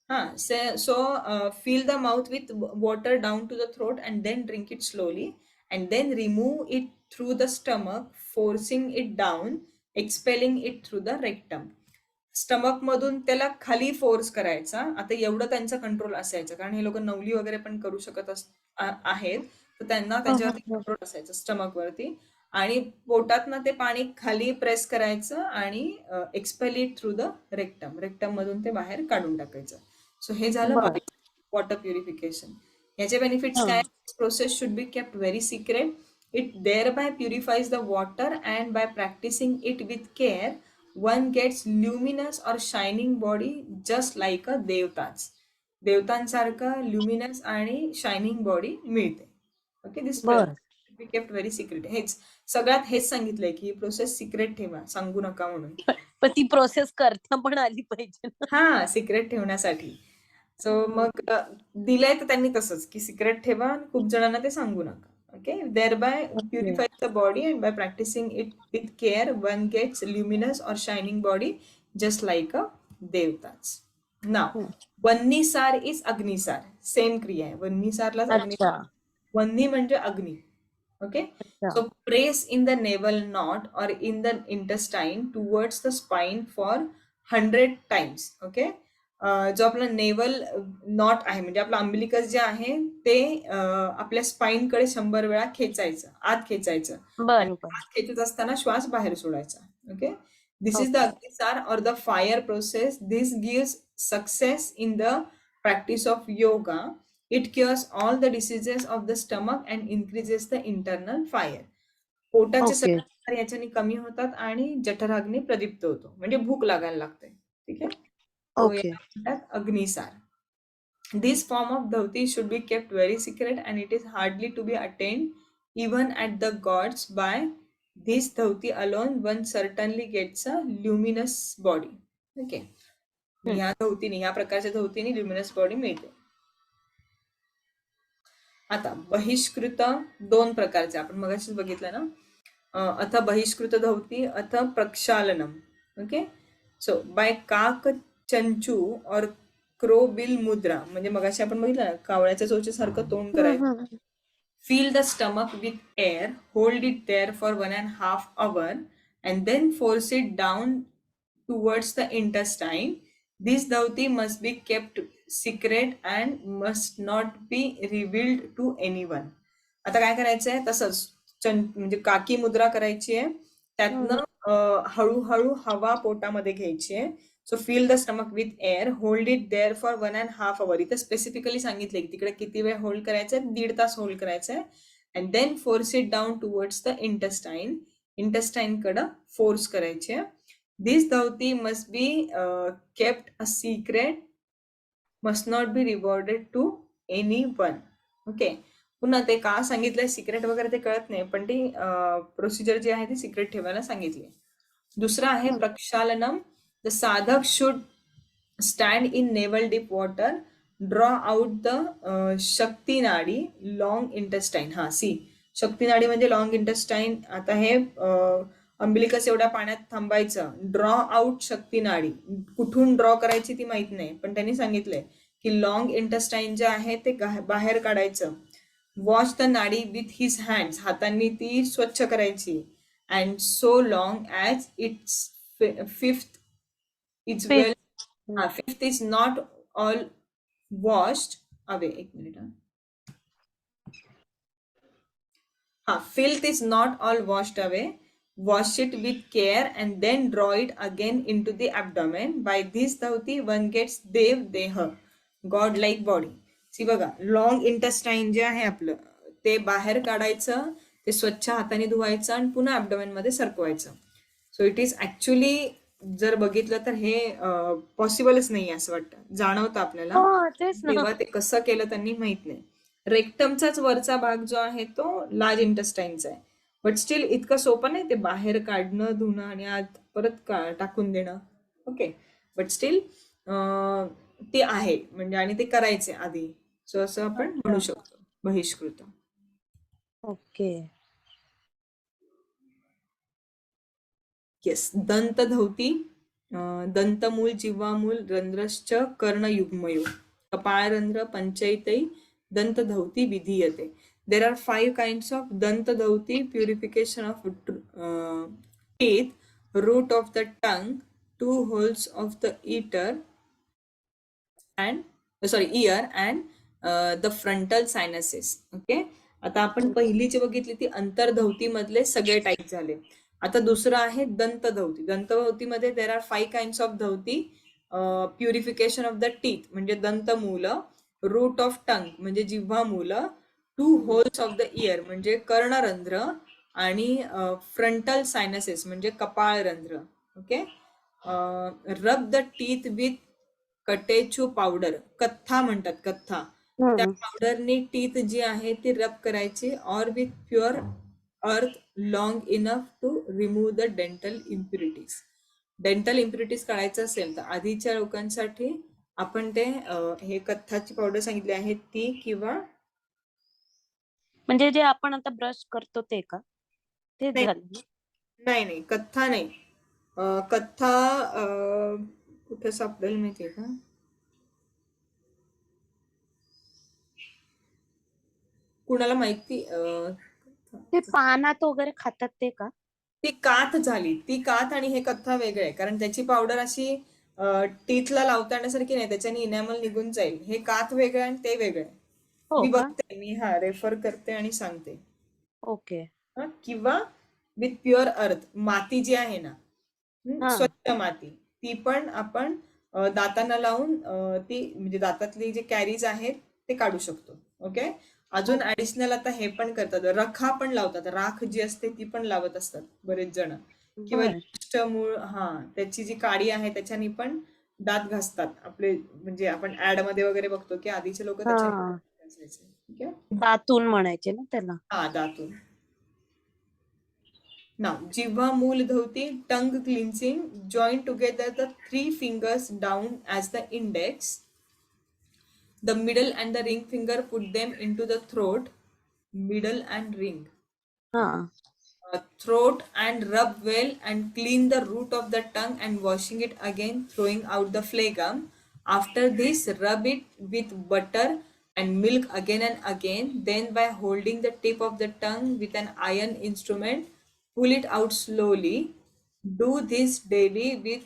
हा, so fill the mouth with water down to the throat and then drink it slowly and then remove it through the stomach, forcing it down, expelling it through the rectum. Stomach मधून त्याला खाली force करायचा. आता एवढं त्यांचा control असायचं कारण हे लोक नवली वगैरे पण करू शकत आहेत, तर त्यांना हं, हं, त्याच्यावरती हं. कंट्रोल असायचं स्टमक वरती. आणि पोटातनं ते पाणी खाली प्रेस करायचं आणि expel it through the rectum, rectum मधून ते बाहेर काढून टाकायचं. सो हे झालं बर वॉटर प्युरिफिकेशन. याचे बेनिफिट्स काय? हं. Process should be kept very secret. It thereby purifies the water and by practicing it with care one gets luminous or shining body just like a देवताच. देवतांसारखा ल्युमिनस आणि shining body मिळते. Okay, this बर be kept very secret. हेच सगळ्यात हेच सांगितलंय की ही प्रोसेस सिक्रेट ठेवा, सांगू नका म्हणून. पण ती प्रोसेस करता पण आली पाहिजे ना. हा, सिक्रेट ठेवण्यासाठी. सो हं. मग दिलंय तर त्यांनी तसंच की सिक्रेट ठेवा आणि खूप जणांना ते सांगू नका. Okay, there by okay purify the body and by practising it with care one gets luminous or shining body just like a देवताच. नाव हं. वन्नीसार इज अग्निसार. सेम क्रिया आहे, वन्नीसारलाच अग्नि. अच्छा वन्नी म्हणजे अग्नी. ओके, अच्छा so press in the navel knot or in the intestine towards the spine for 100 times. Okay, जो आपला नेवल नॉट आहे म्हणजे आपलं अंबिलिकस जे आहे ते आपल्या स्पाइन कडे 100 वेळा खेचायचं, आत खेचायचं आणि बरोबर आत खेचत असताना श्वास बाहेर सोडायचा. Okay, this is the okay agnisara or the fire process. This gives success in the practice of yoga. It cures all the diseases of the stomach and increases the internal fire. पोटाचे ओके सगळे आजार याच्याने कमी होतात आणि जठराग्नी प्रदीप्त होतो, म्हणजे भूक लागायला लागते. ठीक आहे, तो ओके याला म्हणतात Agnisar. This form of dhauti should be kept very secret and it is hardly to be attained even at the gods. By this dhauti alone one certainly gets a luminous body. Okay, हं. ह्या धवतीने, ह्या प्रकारच्या धवतीने luminous body मिळते. आता बहिष्कृत दोन प्रकारचे आपण मगाशीच बघितलं ना. अथ बहिष्कृत धवती अथ प्रक्षालनम. ओके, सो बाय काक चंचू और क्रो बिल मुद्रा, म्हणजे मगाशी आपण बघितलं ना कावळ्याच्या चोचेसारखं तोंड हं, करायचं. हं, हं. Fill the stomach with air, hold it there for 1.5 hours, and then force it down towards the intestine. This dhauti must be kept secret and must not be revealed to anyone. आता काय करायचंय, तसंच म्हणजे काकी मुद्रा करायची आहे. हं, हं. त्यातनं हळूहळू हवा पोटामध्ये घ्यायची आहे. So fill the stomach with air, hold it there for 1.5 hours. इथं स्पेसिफिकली सांगितलंय की तिकडे किती वेळ होल्ड करायचंय, 1.5 तास होल्ड करायचंय. And then force it down towards the intestine. Intestine कडं फोर्स करायचे. This dhauti must be kept a secret, must not be rewarded to any one. Okay, पुन्हा ते का सांगितलंय सिक्रेट वगैरे ते कळत नाही, पण ती प्रोसिजर जी आहे ती सिक्रेट ठेवायला सांगितली. दुसरा आहे हं. Prakshalanam. The sadhaka should stand in navel deep water, draw out the shakti nadi long intestine. हा, सी, शक्ती नाडी म्हणजे लॉंग इंटेस्टाईन. आता हे अंबिलिकस एवढ्या पाण्यात थांबायचं. ड्रॉ आउट शक्ती नाडी, कुठून ड्रॉ करायची ती माहित नाही, पण त्यांनी सांगितलंय की लॉंग इंटेस्टाईन जे आहे ते बाहेर काढायचं. Wash the nadi with his hands, हातांनी ती स्वच्छ करायची. And so long as its filth is well, हं. Filth is not all washed away. एक minute. Filth is not all washed away. Wash it with care and then draw it again into the abdomen. By this dhauti one gets dev deha, god like body. See बघा, long intestine जे आहे आपलं ते बाहेर काढायचं, ते स्वच्छ हाताने धुवायचं आणि पुन्हा ॲब्डोमेन मध्ये सरकवायचं. सो इट इज ऍक्च्युली, जर बघितलं तर हे पॉसिबलच नाही असं वाटतं, जाणवतं आपल्याला. हो तेच ना. तेव्हा ते कसं केलं त्यांनी माहित नाही. रेक्टमचाच वरचा भाग जो आहे तो लार्ज इंटेस्टाईनचा आहे, बट स्टील इतकं सोपं नाही ते बाहेर काढणं, धुणं आणि आत परत टाकून देणं. ओके, बट स्टील ते आहे म्हणजे आणि ते करायचे आधी. सो असं आपण म्हणू अच्छा. शकतो बहिष्कृत. ओके. येस. दंतधौती, दंतमूल, जिव्हामूल, रंध्रश्च कर्णयुग्मयो, कपाळरंध्र, पंचैतै, दंतधौती विधीयते. There are 5 kinds of dantadhauti: purification of teeth, root of the tongue, 2 holes of the and ear and the frontal sinuses. Okay. आता आपण पहिली जी बघितली ती अंतर्धौती मधले सगळे टाईप झाले. आता दुसरं आहे दंतधौती. दंतधौतीमध्ये there are 5 kinds of dhauti. Purification of the teeth म्हणजे दंतमूल, रूट ऑफ टंग म्हणजे जिव्हामूल, 2 holes ऑफ द इयर म्हणजे कर्णरंध्र आणि फ्रंटल सायनसेस म्हणजे कपाळरंध्र. Okay. Rub the teeth with catechu powder, कथ्था म्हणतात, कथ्था. त्या हम्म. पावडरने टीथ जी आहे ती रब करायची, or with pure earth long enough to remove the dental impurities. Dental impurities काढायचं असेल तर आधीच्या लोकांसाठी आपण ते हे कथ्थाची पावडर सांगितली आहे ती, किंवा म्हणजे जे आपण आता ब्रश करतो ते का? तेच नाही झालं ना? नाही नाही, कथ्था नाही. कथ्था कुठे सापडेल माहितीये का? कुणाला माहिती? ते पानात वगैरे खातात ते का? ती काथ झाली. ती काथ आणि हे कथ्था वेगळे आहे, कारण त्याची पावडर अशी टीथला लावता येण्यासारखी नाही, त्याच्याने इनॅमल निघून जाईल. हे काथ वेगळे आणि ते वेगळे. हो मी का? बघते, मी हा रेफर करते आणि सांगते. ओके. किंवा विथ प्युअर अर्थ, माती जी आहे ना, हा. स्वच्छ माती, ती पण आपण दातांना लावून ती म्हणजे दातातली जे कॅरीज आहेत ते काढू शकतो. ओके. अजून ओके. ऍडिशनल आता हे पण करतात, रखा पण लावतात. राख जी असते ती पण लावत असतात बरेच जण. किंवा बर. ज्येष्ठ मूळ, हा, त्याची जी काडी आहे त्याच्यानी पण दात घासतात आपले. म्हणजे आपण ऍड मध्ये वगैरे बघतो की आधीचे लोक हा. त्याच्याने घासायचे. ठीक आहे. दातून म्हणायचे ना त्याला. हा, दातून. Now, Jiva Mooladhauti, tongue cleansing, join together the 3 fingers down as the index, the middle and the ring finger, put them into the throat, middle and ring. हा. Throat and rub well and clean the root of the tongue and washing it again, throwing out the phlegm. After this, rub it with butter and milk again and again. Then, by holding the tip of the tongue with an iron instrument, pull it out slowly. Do this daily with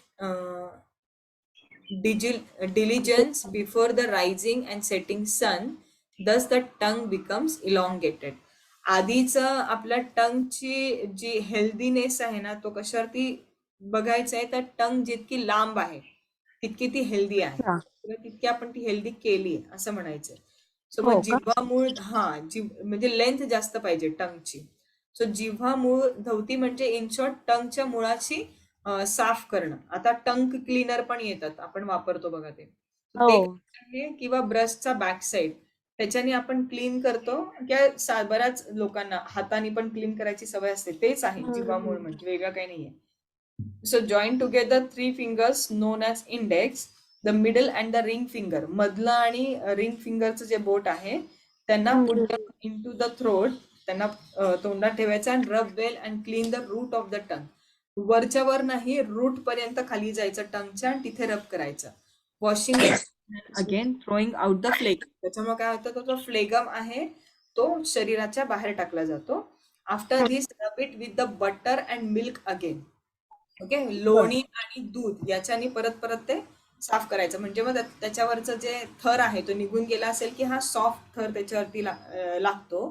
diligence before the rising and setting sun. Thus the tongue becomes elongated. आधीच आपल्या टंगची जी healthiness आहे ना, तो कशावरती बघायचा आहे, तर टंग जितकी लांब आहे तितकी ती हेल्दी आहे, हा. किंवा तितकी आपण ती हेल्दी केली असं म्हणायचंय. सो हो मग का? जिव्हा मूळ, हा, म्हणजे लेंथ जास्त पाहिजे टंगची. सो जिव्हा मूळ धवती म्हणजे इन शॉर्ट टंगच्या मुळाची साफ करणं. आता टंग क्लीनर पण येतात, आपण वापरतो बघा ते. So ते हो. आहे, किंवा ब्रशचा बॅक साइड, त्याच्याने आपण क्लीन करतो. किंवा बऱ्याच लोकांना हाताने पण क्लीन करायची सवय असते. तेच आहे जिव्हामूळ हम्म. म्हणजे, वेगळं काही नाहीये. So join together 3 fingers non as index, the middle and the ring finger, मधलं आणि रिंग फिंगरचं जे बोट आहे त्यांना पुट हम्म. इन टू द थ्रोट, त्यांना तोंडात ठेवायचं, and rub well and clean the root of the tongue. वरच्या वर नाही, रूट पर्यंत खाली जायचं टंगच्या आणि तिथे रब करायचं. Washing it again, throwing out the phlegm. त्याच्यामुळे काय होतं, तो जो फ्लेगम आहे तो शरीराच्या बाहेर टाकला जातो. After this rub it with the butter and milk again. Okay. बर. लोणी आणि दूध याच्याने परत परत ते साफ करायचं, म्हणजे मग त्याच्यावरचं जे थर आहे तो निघून गेला असेल की हा सॉफ्ट थर त्याच्यावरती लागतो.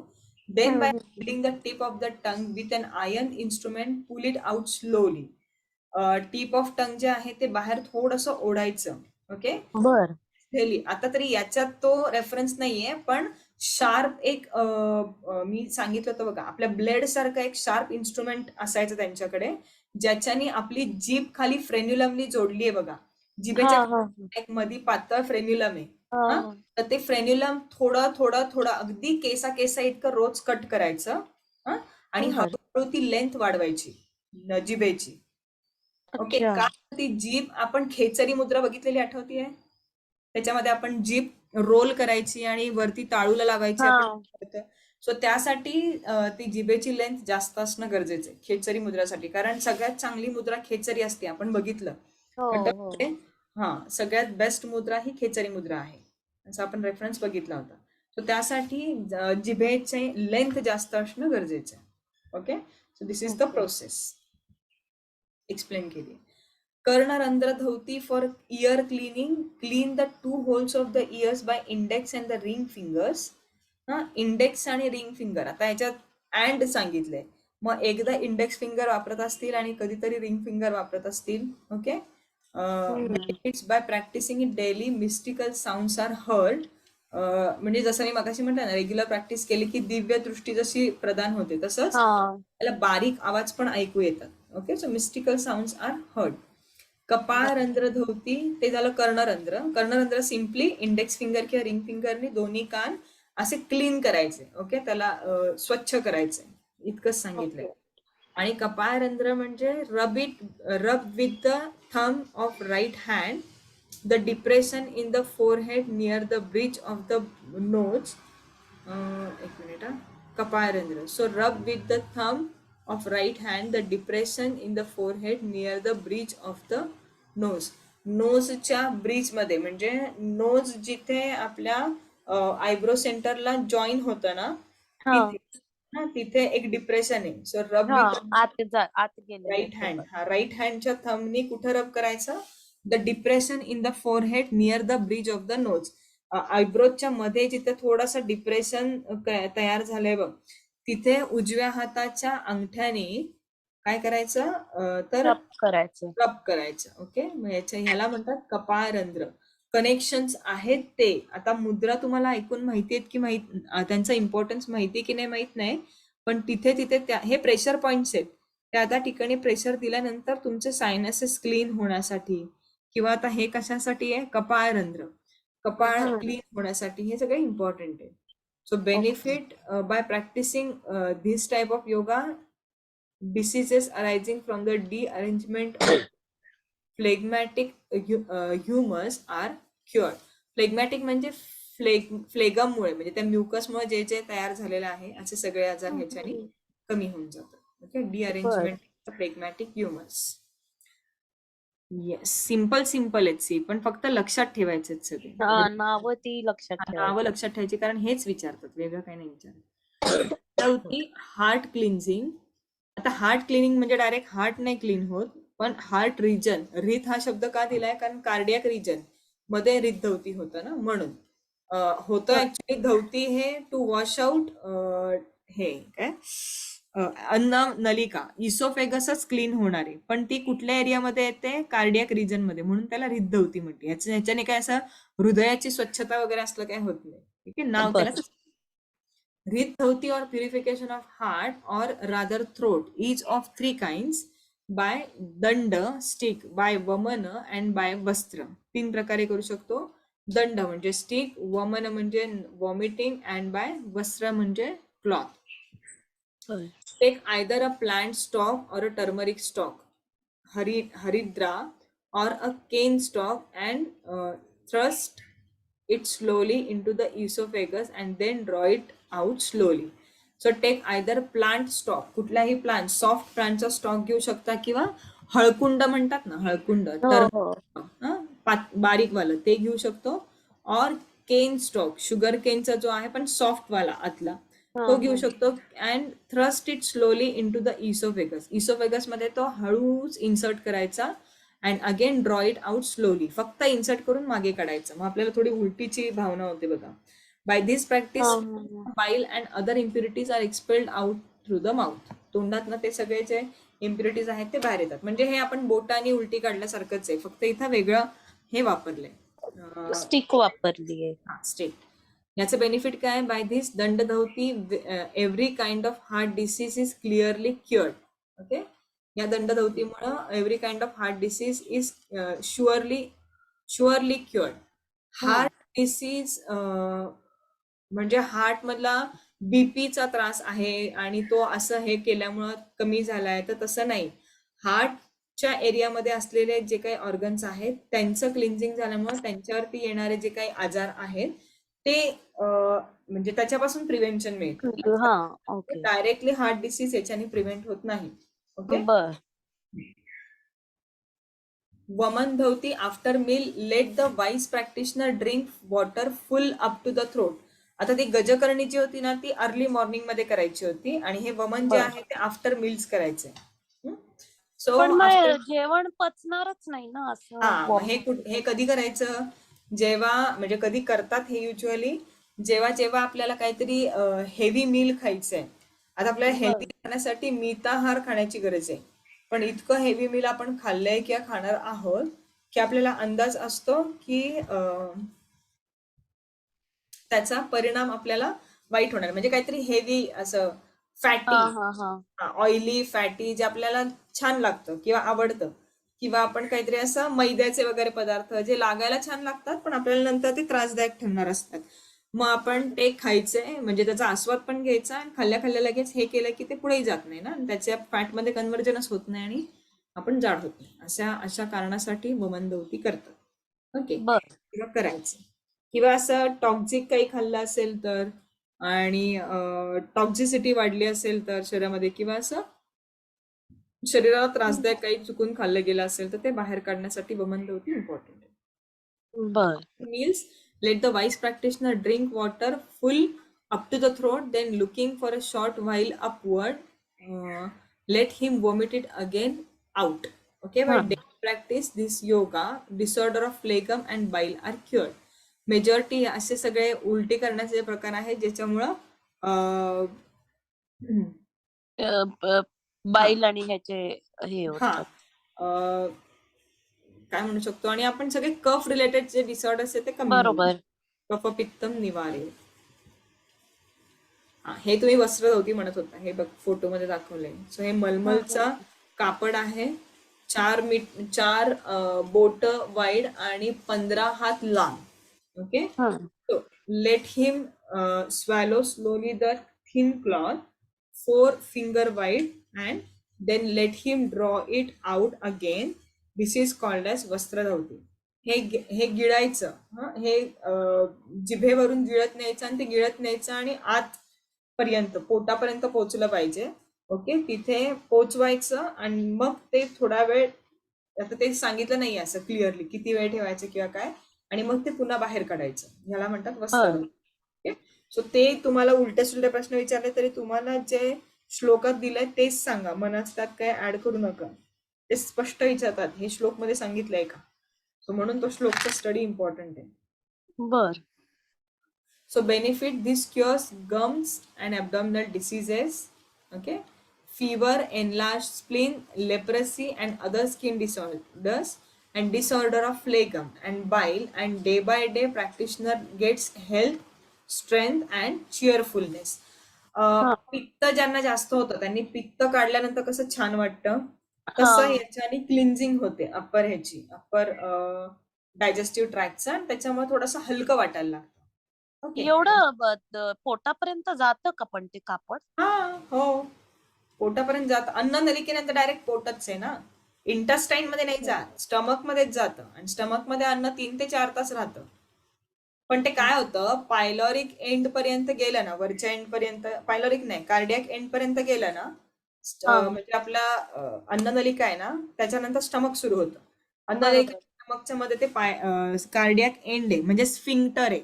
Then by hmm. Holding the tip of the tongue with an iron instrument, pull it out slowly. Tip of tongue जे आहे ते बाहेर थोडस ओढायचं. ओके. बर. आता तरी याच्यात तो रेफरन्स नाहीये, पण शार्प एक मी सांगितलं होतं बघा, आपल्या ब्लेड सारखं एक शार्प इन्स्ट्रुमेंट असायचं त्यांच्याकडे, ज्याच्याने आपली जीभ खाली फ्रेन्युलमनी जोडली आहे बघा. हा. जिभेच्या हा. एक मधी पातळ फ्रेन्युलम आहे. हा. हा. हा. तर ते फ्रेन्युलम थोडं थोडं थोडं अगदी केसा केसा इतकं रोज कट करायचं. हा. आणि बर. हळूहळू ती लेंथ वाढवायची जिभेची. ओके. अच्छा. का ती जीभ आपण खेचरी मुद्रा बघितलेली आठवतीये? त्याच्यामध्ये आपण जीभ रोल करायची आणि वरती टाळूला लावायची आपण हा. सो त्यासाठी ती जिभेची लेंथ जास्त असणं गरजेचं आहे खेचरी मुद्रासाठी, कारण सगळ्यात चांगली मुद्रा खेचरी असते, आपण बघितलं. हो हो. घटक हा सगळ्यात बेस्ट मुद्रा ही खेचरी मुद्रा आहे, असं आपण रेफरन्स बघितला होता. सो त्यासाठी जिभेचे लेंथ जास्त असणं गरजेचं आहे. Okay, so this is the okay. Process explain केली. कर्णरंध्रधौती for ear cleaning, clean the 2 holes of the ears by index and the ring fingers. हा, इंडेक्स आणि रिंग फिंगर, आता याच्यात अँड सांगितलंय, मग एकदा इंडेक्स फिंगर वापरत असतील आणि कधीतरी रिंग फिंगर वापरत असतील. Okay, benefits by practising it daily, mystical sounds are heard. म्हणजे जसं मी मगाशी म्हटलं ना, रेग्युलर प्रॅक्टिस केली की दिव्य दृष्टी जशी प्रदान होते तसंच हा. त्याला बारीक आवाज पण ऐकू येतात. Okay, so mystical sounds are heard. कपाळरंध्र धोती, ते झालं कर्णरंध्र. कर्णरंध्र सिम्पली इंडेक्स फिंगर किंवा रिंग फिंगरने दोन्ही कान असे क्लीन करायचे. ओके, त्याला स्वच्छ करायचे, इतकंच सांगितलंय. ओके. आणि कपाळरंध्र म्हणजे rub with the thumb of right hand the depression in the forehead near the bridge of the nose. एक मिनिट हा, कपाळरंध्र. So rub with the thumb of right hand the depression in the forehead near the bridge of the nose. नोजच्या bridge मध्ये, म्हणजे knows जिथे आपल्या eyebrow सेंटरला join होतं ना, हा. तिथे एक डिप्रेशन आहे. सो रब हा. विथ आत गेलेले राईट हँड, ठोकर. हा राईट हँडच्या थंबनी कुठं रब करायचं, the depression in the forehead near the bridge of the nose. आयब्रोच्या मध्ये जिथे थोडासा डिप्रेशन तयार झालंय बघ, तिथे उजव्या हाताच्या अंगठ्याने काय करायचं, तर रब करायचं. रब करायचं. ओके, मग ह्याला म्हणतात कपाळरंध्र. कनेक्शन्स आहेत ते, आता मुद्रा तुम्हाला ऐकून माहिती आहेत की त्यांचा इम्पॉर्टन्स माहिती की नाही माहित नाही, पण तिथे तिथे हे प्रेशर पॉइंट्स आहेत. त्या त्या ठिकाणी प्रेशर दिल्यानंतर तुमचे सायनसेस क्लीन होण्यासाठी, किंवा आता हे कशासाठी आहे, कपाळरंध्र, कपाळ क्लीन होण्यासाठी, हे सगळे इम्पॉर्टंट आहे. So benefit by practicing this type of yoga, diseases arising from the dearrangement of phlegmatic humors are cured. Phlegmatic म्हणजे फ्लेगममुळे, म्हणजे त्या म्युकसमुळे जे जे तयार झालेलं आहे असे सगळे आजार ह्याच्याने कमी होऊन जातात. Okay, डिअरेंजमेंट phlegmatic ह्युमर्स. Yes, simple simple आहेत सी, पण फक्त लक्षात ठेवायचे सगळे. नाव ती लक्षात नावं ठेवायची. लक्षात ठेवायची, कारण हेच विचारतात, वेगळं काही नाही विचारत. होती हार्ट क्लिन्झिंग. आता हार्ट क्लिनिंग म्हणजे डायरेक्ट हार्ट नाही क्लीन होत, पण हार्ट रिजन, रिथ हा शब्द का दिलाय, कारण कार्डियक रिजन मध्ये रिथ धवती होतं ना, म्हणून होतं. ऍक्च्युली धवती हे टू वॉश आउट हे काय अन्न नलिका, इसोफेगसच क्लीन होणार आहे, पण ती कुठल्या एरियामध्ये येते, कार्डियक रिजन मध्ये, म्हणून त्याला रिथ धवती म्हणते. ह्याच्याने काय असं हृदयाची स्वच्छता वगैरे असलं काय होत नाही. ठीक आहे, नाव त्याला. Rith Dhauti or purification of heart, or rather throat, is of 3 kinds: by दंड, स्टिक, by वमन and by वस्त्र. 3 प्रकारे करू शकतो. दंड म्हणजे स्टिक, वमन म्हणजे वॉमिटिंग, and by वस्त्र म्हणजे cloth. Take either a plant stalk or a turmeric stalk, haridra, or a cane stalk, and thrust it slowly into the esophagus and then draw it out slowly. So take either plant stalk, कुठलाही plant, soft प्लांटचा stock घेऊ शकता, किंवा हळकुंड म्हणतात ना, हळकुंड, बारीक वाला ते घेऊ शकतो. और केन स्टॉक, शुगर केनचा जो आहे पण सॉफ्ट वाला आतला, तो घेऊ शकतो. And thrust it slowly into the oesophagus, oesophagus मध्ये तो हळूच इन्सर्ट करायचा, and again draw it out slowly, फक्त इन्सर्ट करून मागे काढायचं. मग आपल्याला थोडी उलटीची भावना होते बघा. By this practice bile and other impurities are expelled out through the mouth. तोंडात ते सगळे जे इम्प्युरिटीज आहेत ते बाहेर येतात. म्हणजे हे आपण बोटाने उलटी काढल्यासारखंच आहे, फक्त इथं वेगळं हे वापरलंय, स्टिक वापरली आहे. स्टेट. याचं बेनिफिट काय, by this dantadhauti every kind of heart disease is clearly cured. Okay, या दंडधवतीमुळं every kind of heart disease is surely cured. Heart disease म्हणजे हार्ट मधला बीपीचा त्रास आहे आणि तो असं हे केल्यामुळं कमी झालाय, तर तसं नाही. हार्ट च्या एरियामध्ये असलेले जे काही ऑर्गन्स आहेत त्यांचं क्लिन्झिंग झाल्यामुळे त्यांच्यावरती येणारे जे काही आजार आहेत ते म्हणजे त्याच्यापासून प्रिव्हेंशन मिळतं. हा. ओके. डायरेक्टली हार्ट डिसीज याच्याने प्रिव्हेंट होत नाही. ओके. बर. वमन भवती after meal let the wise practitioner drink water full up to the throat. आता ती गजकर्णी जी होती ना ती अर्ली मॉर्निंग मध्ये करायची होती आणि हे वमन जे बर. आहे ते आफ्टर मील्स करायचे. सो पण आफ्टर मग जेवण पचणारच नाही ना असं हा मग हे कधी करायचं जेव्हा म्हणजे कधी करतात हे युजली जेव्हा जेव्हा आपल्याला काहीतरी हेवी मील खायचंय. आता आपल्याला हेल्दी बर. खाण्यासाठी मिताहार खाण्याची गरज आहे. पण इतकं हेवी मील आपण खाल्लंय किंवा खाणार आहोत की आपल्याला अंदाज असतो की त्याचा परिणाम आपल्याला वाईट होणार म्हणजे काहीतरी हेवी असं हा फॅटी हा हा. ऑइली फॅटी जे आपल्याला छान लागतं किंवा आवडतं किंवा आपण काहीतरी असं मैद्याचे वगैरे पदार्थ जे लागायला छान लागतात पण आपल्याला नंतर ते त्रासदायक ठरणार असतात. मग आपण ते खायचे म्हणजे त्याचा आस्वाद पण घ्यायचा आणि खाल्ल्या खाल्ल्या लगेच हे केलं की ते पुढेही जात नाही ना त्याच्या फॅटमध्ये कन्व्हर्जनच होत नाही आणि आपण जाड होत नाही अशा अशा कारणासाठी वमनगवती करतात. ओके. बर. किंवा करायचं किंवा असं टॉक्झिक काही खाल्लं असेल तर आणि टॉक्झिसिटी वाढली असेल तर शरीरामध्ये किंवा असं शरीराला त्रासदायक काही चुकून खाल्लं गेलं असेल तर ते बाहेर काढण्यासाठी वमनगवती इम्पॉर्टंट आहे. बर. Meals, let the wise practitioner drink water full up to the throat, then looking for a short while upward, let him vomit it again out. Okay, by हा. daily practice this yoga, disorder of phlegm and bile are cured. Majority असे सगळे उलटी करण्याचे प्रकार आहेत ज्याच्यामुळं हा बाईल आणि ह्याचे हे हा होतात. काय म्हणू शकतो आणि आपण सगळे कफ रिलेटेड जे डिसऑर्डर्स आहेत ते कमी होईल. बरोबर. कफपित्तम निवारेल. हे तुम्ही वस्त्रधोती म्हणत होता हे बघ फोटोमध्ये दाखवलंय. सो हे मलमलचा कापड आहे 4 बोट वाईड आणि 15 हात लांब. Okay. So let him swallow slowly the thin cloth 4 finger wide and then let him draw it out again. This is called as वस्त्रधौती. हे गिळायचं हे जिभेवरून गिळत न्यायचं आणि ते गिळत न्यायचं आणि आत पर्यंत पोटापर्यंत पोहोचलं पाहिजे. ओके तिथे पोचवायचं आणि मग ते थोडा वेळ आता ते सांगितलं नाही असं क्लिअरली किती वेळ ठेवायचं किंवा काय आणि मग ते पुन्हा बाहेर काढायचं ह्याला म्हणतात वस्त्रधौती. सो ते तुम्हाला उलटे सुलटे प्रश्न विचारले तरी तुम्हाला जे श्लोकात दिलंय तेच सांगा मनात त्यात काय ऍड करू नका. ते स्पष्ट विचारतात हे श्लोक मध्ये सांगितलंय का. सो म्हणून तो श्लोकचा स्टडी इम्पॉर्टंट आहे. बर. So benefit this cures gums and abdominal diseases, okay, fever, enlarged spleen, leprosy and other skin disorders and disorder of phlegm and bile and day by day practitioner gets health, strength and cheerfulness. हा. पित्त ज्यांना जास्त होतं त्यांनी पित्त काढल्यानंतर कसं छान वाटतं हा. तसं याच्याने क्लिन्झिंग होते अप्पर ह्याची अप्पर डायजेस्टिव्ह ट्रॅकचं आणि त्याच्यामुळे थोडंसं हलकं वाटायला लागतं. ओके. एवढं पोटापर्यंत जातं का पण ते कापड? हा हो पोटापर्यंत जात अन्न नलिकेनंतर डायरेक्ट पोटच आहे ना. इंटस्टाईन मध्ये नाही जात स्टमक मध्येच जातं आणि स्टमक मध्ये अन्न 3 ते 4 तास राहतं. पण ते काय होतं पायलॉरिक एंड पर्यंत गेलं ना वरच्या एंड पर्यंत पायलॉरिक नाही कार्डियक एंड पर्यंत गेलं ना म्हणजे आपला अन्ननलिका आहे ना त्याच्यानंतर स्टमक सुरू होतं. अन्ननलिका बरोबर. स्टमकच्या मध्ये ते कार्डियक एंड आहे म्हणजे स्फिंक्टर आहे.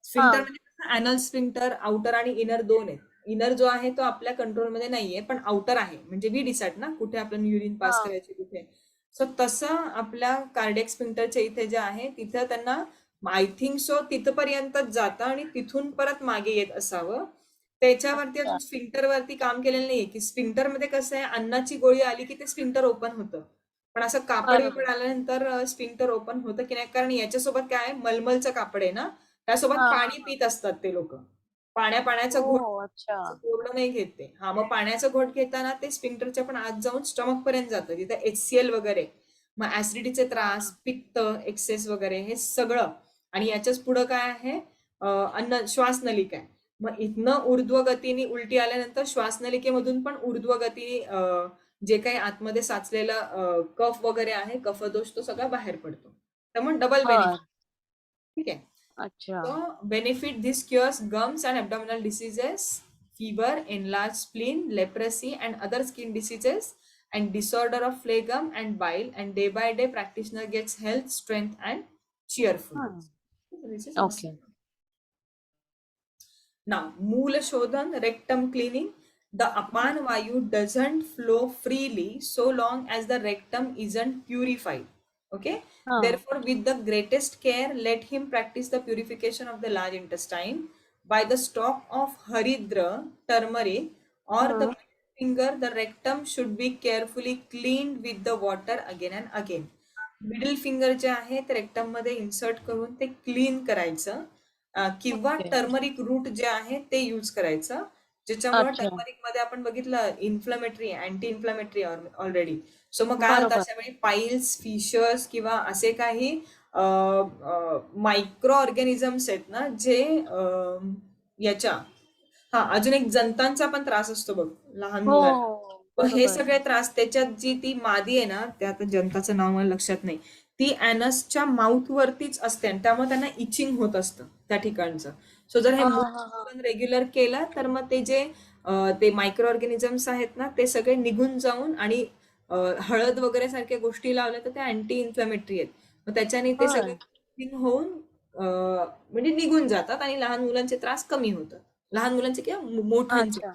स्फिंक्टर म्हणजे अॅनल स्फिंक्टर आउटर आणि इनर दोन आहेत. इनर जो आहे तो आपल्या कंट्रोलमध्ये नाहीये पण आउटर आहे म्हणजे वी डिसाइड ना कुठे आपण युरिन पास करायचे कुठे. सो तसं आपल्या कार्डियक स्फिंक्टरच्या इथे जे आहे तिथं त्यांना आय थिंक सो तिथपर्यंतच जातं आणि तिथून परत मागे येत असावं. त्याच्यावरती अजून स्फिंक्टर वरती काम केलेलं नाहीये की स्फिंक्टर मध्ये कसं आहे अन्नाची गोळी आली की ते स्फिंक्टर ओपन होतं. पण असं कापड बरोबर. बिपड आल्यानंतर स्फिंक्टर ओपन होतं की नाही कारण याच्यासोबत काय मलमलचं कापड आहे ना त्यासोबत पाणी पित असतात ते लोक. पाण्याचा घोट अच्छा. पूर्ण नाही घेत ते. हा मग पाण्याचा घोट घेताना ते स्फिंक्टरच्या पण आत जाऊन स्टमक पर्यंत जातं तिथे HCl वगैरे मग ऍसिडिटीचे त्रास पित्त एक्सेस वगैरे हे सगळं आणि याच्याच पुढं काय आहे अन्न श्वासनलिका आहे. मग इथनं ऊर्ध्व गतीने उलटी आल्यानंतर श्वासनलिकेमधून पण ऊर्ध्व गतीने जे काही आतमध्ये साचलेला कफ वगैरे आहे, कफदोष तो सगळा बाहेर पडतो. त्यामुळे डबल बेनिफिट. बर. ठीक आहे. अच्छा. So benefit this cures gums and abdominal diseases, fever, enlarged spleen, leprosy, and other skin diseases, and disorder of phlegm and bile. And day by day, practitioner gets health, strength, and cheerfulness. So this is okay. must. Now, Moola Shodhan, rectum cleaning. The Apan Vayu doesn't flow freely so long as the rectum isn't purified. Okay. हा. Therefore, with the greatest care, let him practice the purification of the large intestine by the stalk of Haridra, turmeric, or the हम्म. middle finger. The rectum should be carefully cleaned with the water again and again. Middle finger जे आहे ते rectum मध्ये insert करून ते clean करायचं, किंवा okay. Turmeric route जे आहे ते यूज करायचं, ज्याच्यामुळे अच्छा. टर्मरिक मध्ये आपण बघितलं inflammatory, anti inflammatory already. So मग काय होतं बरोबर. अशा वेळी पाईल्स, फिशर्स किंवा असे काही मायक्रो ऑर्गॅनिझम्स आहेत ना, जे याच्या अजून एक जंतांचा पण त्रास असतो बघ लहान हो, मुलांना. तर हे बरोबर. सगळे त्रास त्याच्यात जी ती मादी आहे ना, त्या आता जंताचं नाव मला लक्षात नाही, ती ॲनसच्या माउथ वरतीच असते आणि त्यामुळे त्यांना इचिंग होत असतं त्या ठिकाणचं. सो जर हे हा हा हा. आपण रेग्युलर केलं तर मग ते जे ते मायक्रो ऑर्गॅनिझम्स आहेत ना, ते सगळे निघून जाऊन आणि हळद वगैरे सारख्या गोष्टी लावल्या तर त्या अँटी इन्फ्लमेटरी आहेत. मग त्याच्याने ते सगळे बर. clean होऊन म्हणजे निघून जातात आणि लहान मुलांचे त्रास कमी होतात. लहान मुलांचे किंवा मोठ्यांचे. अच्छा.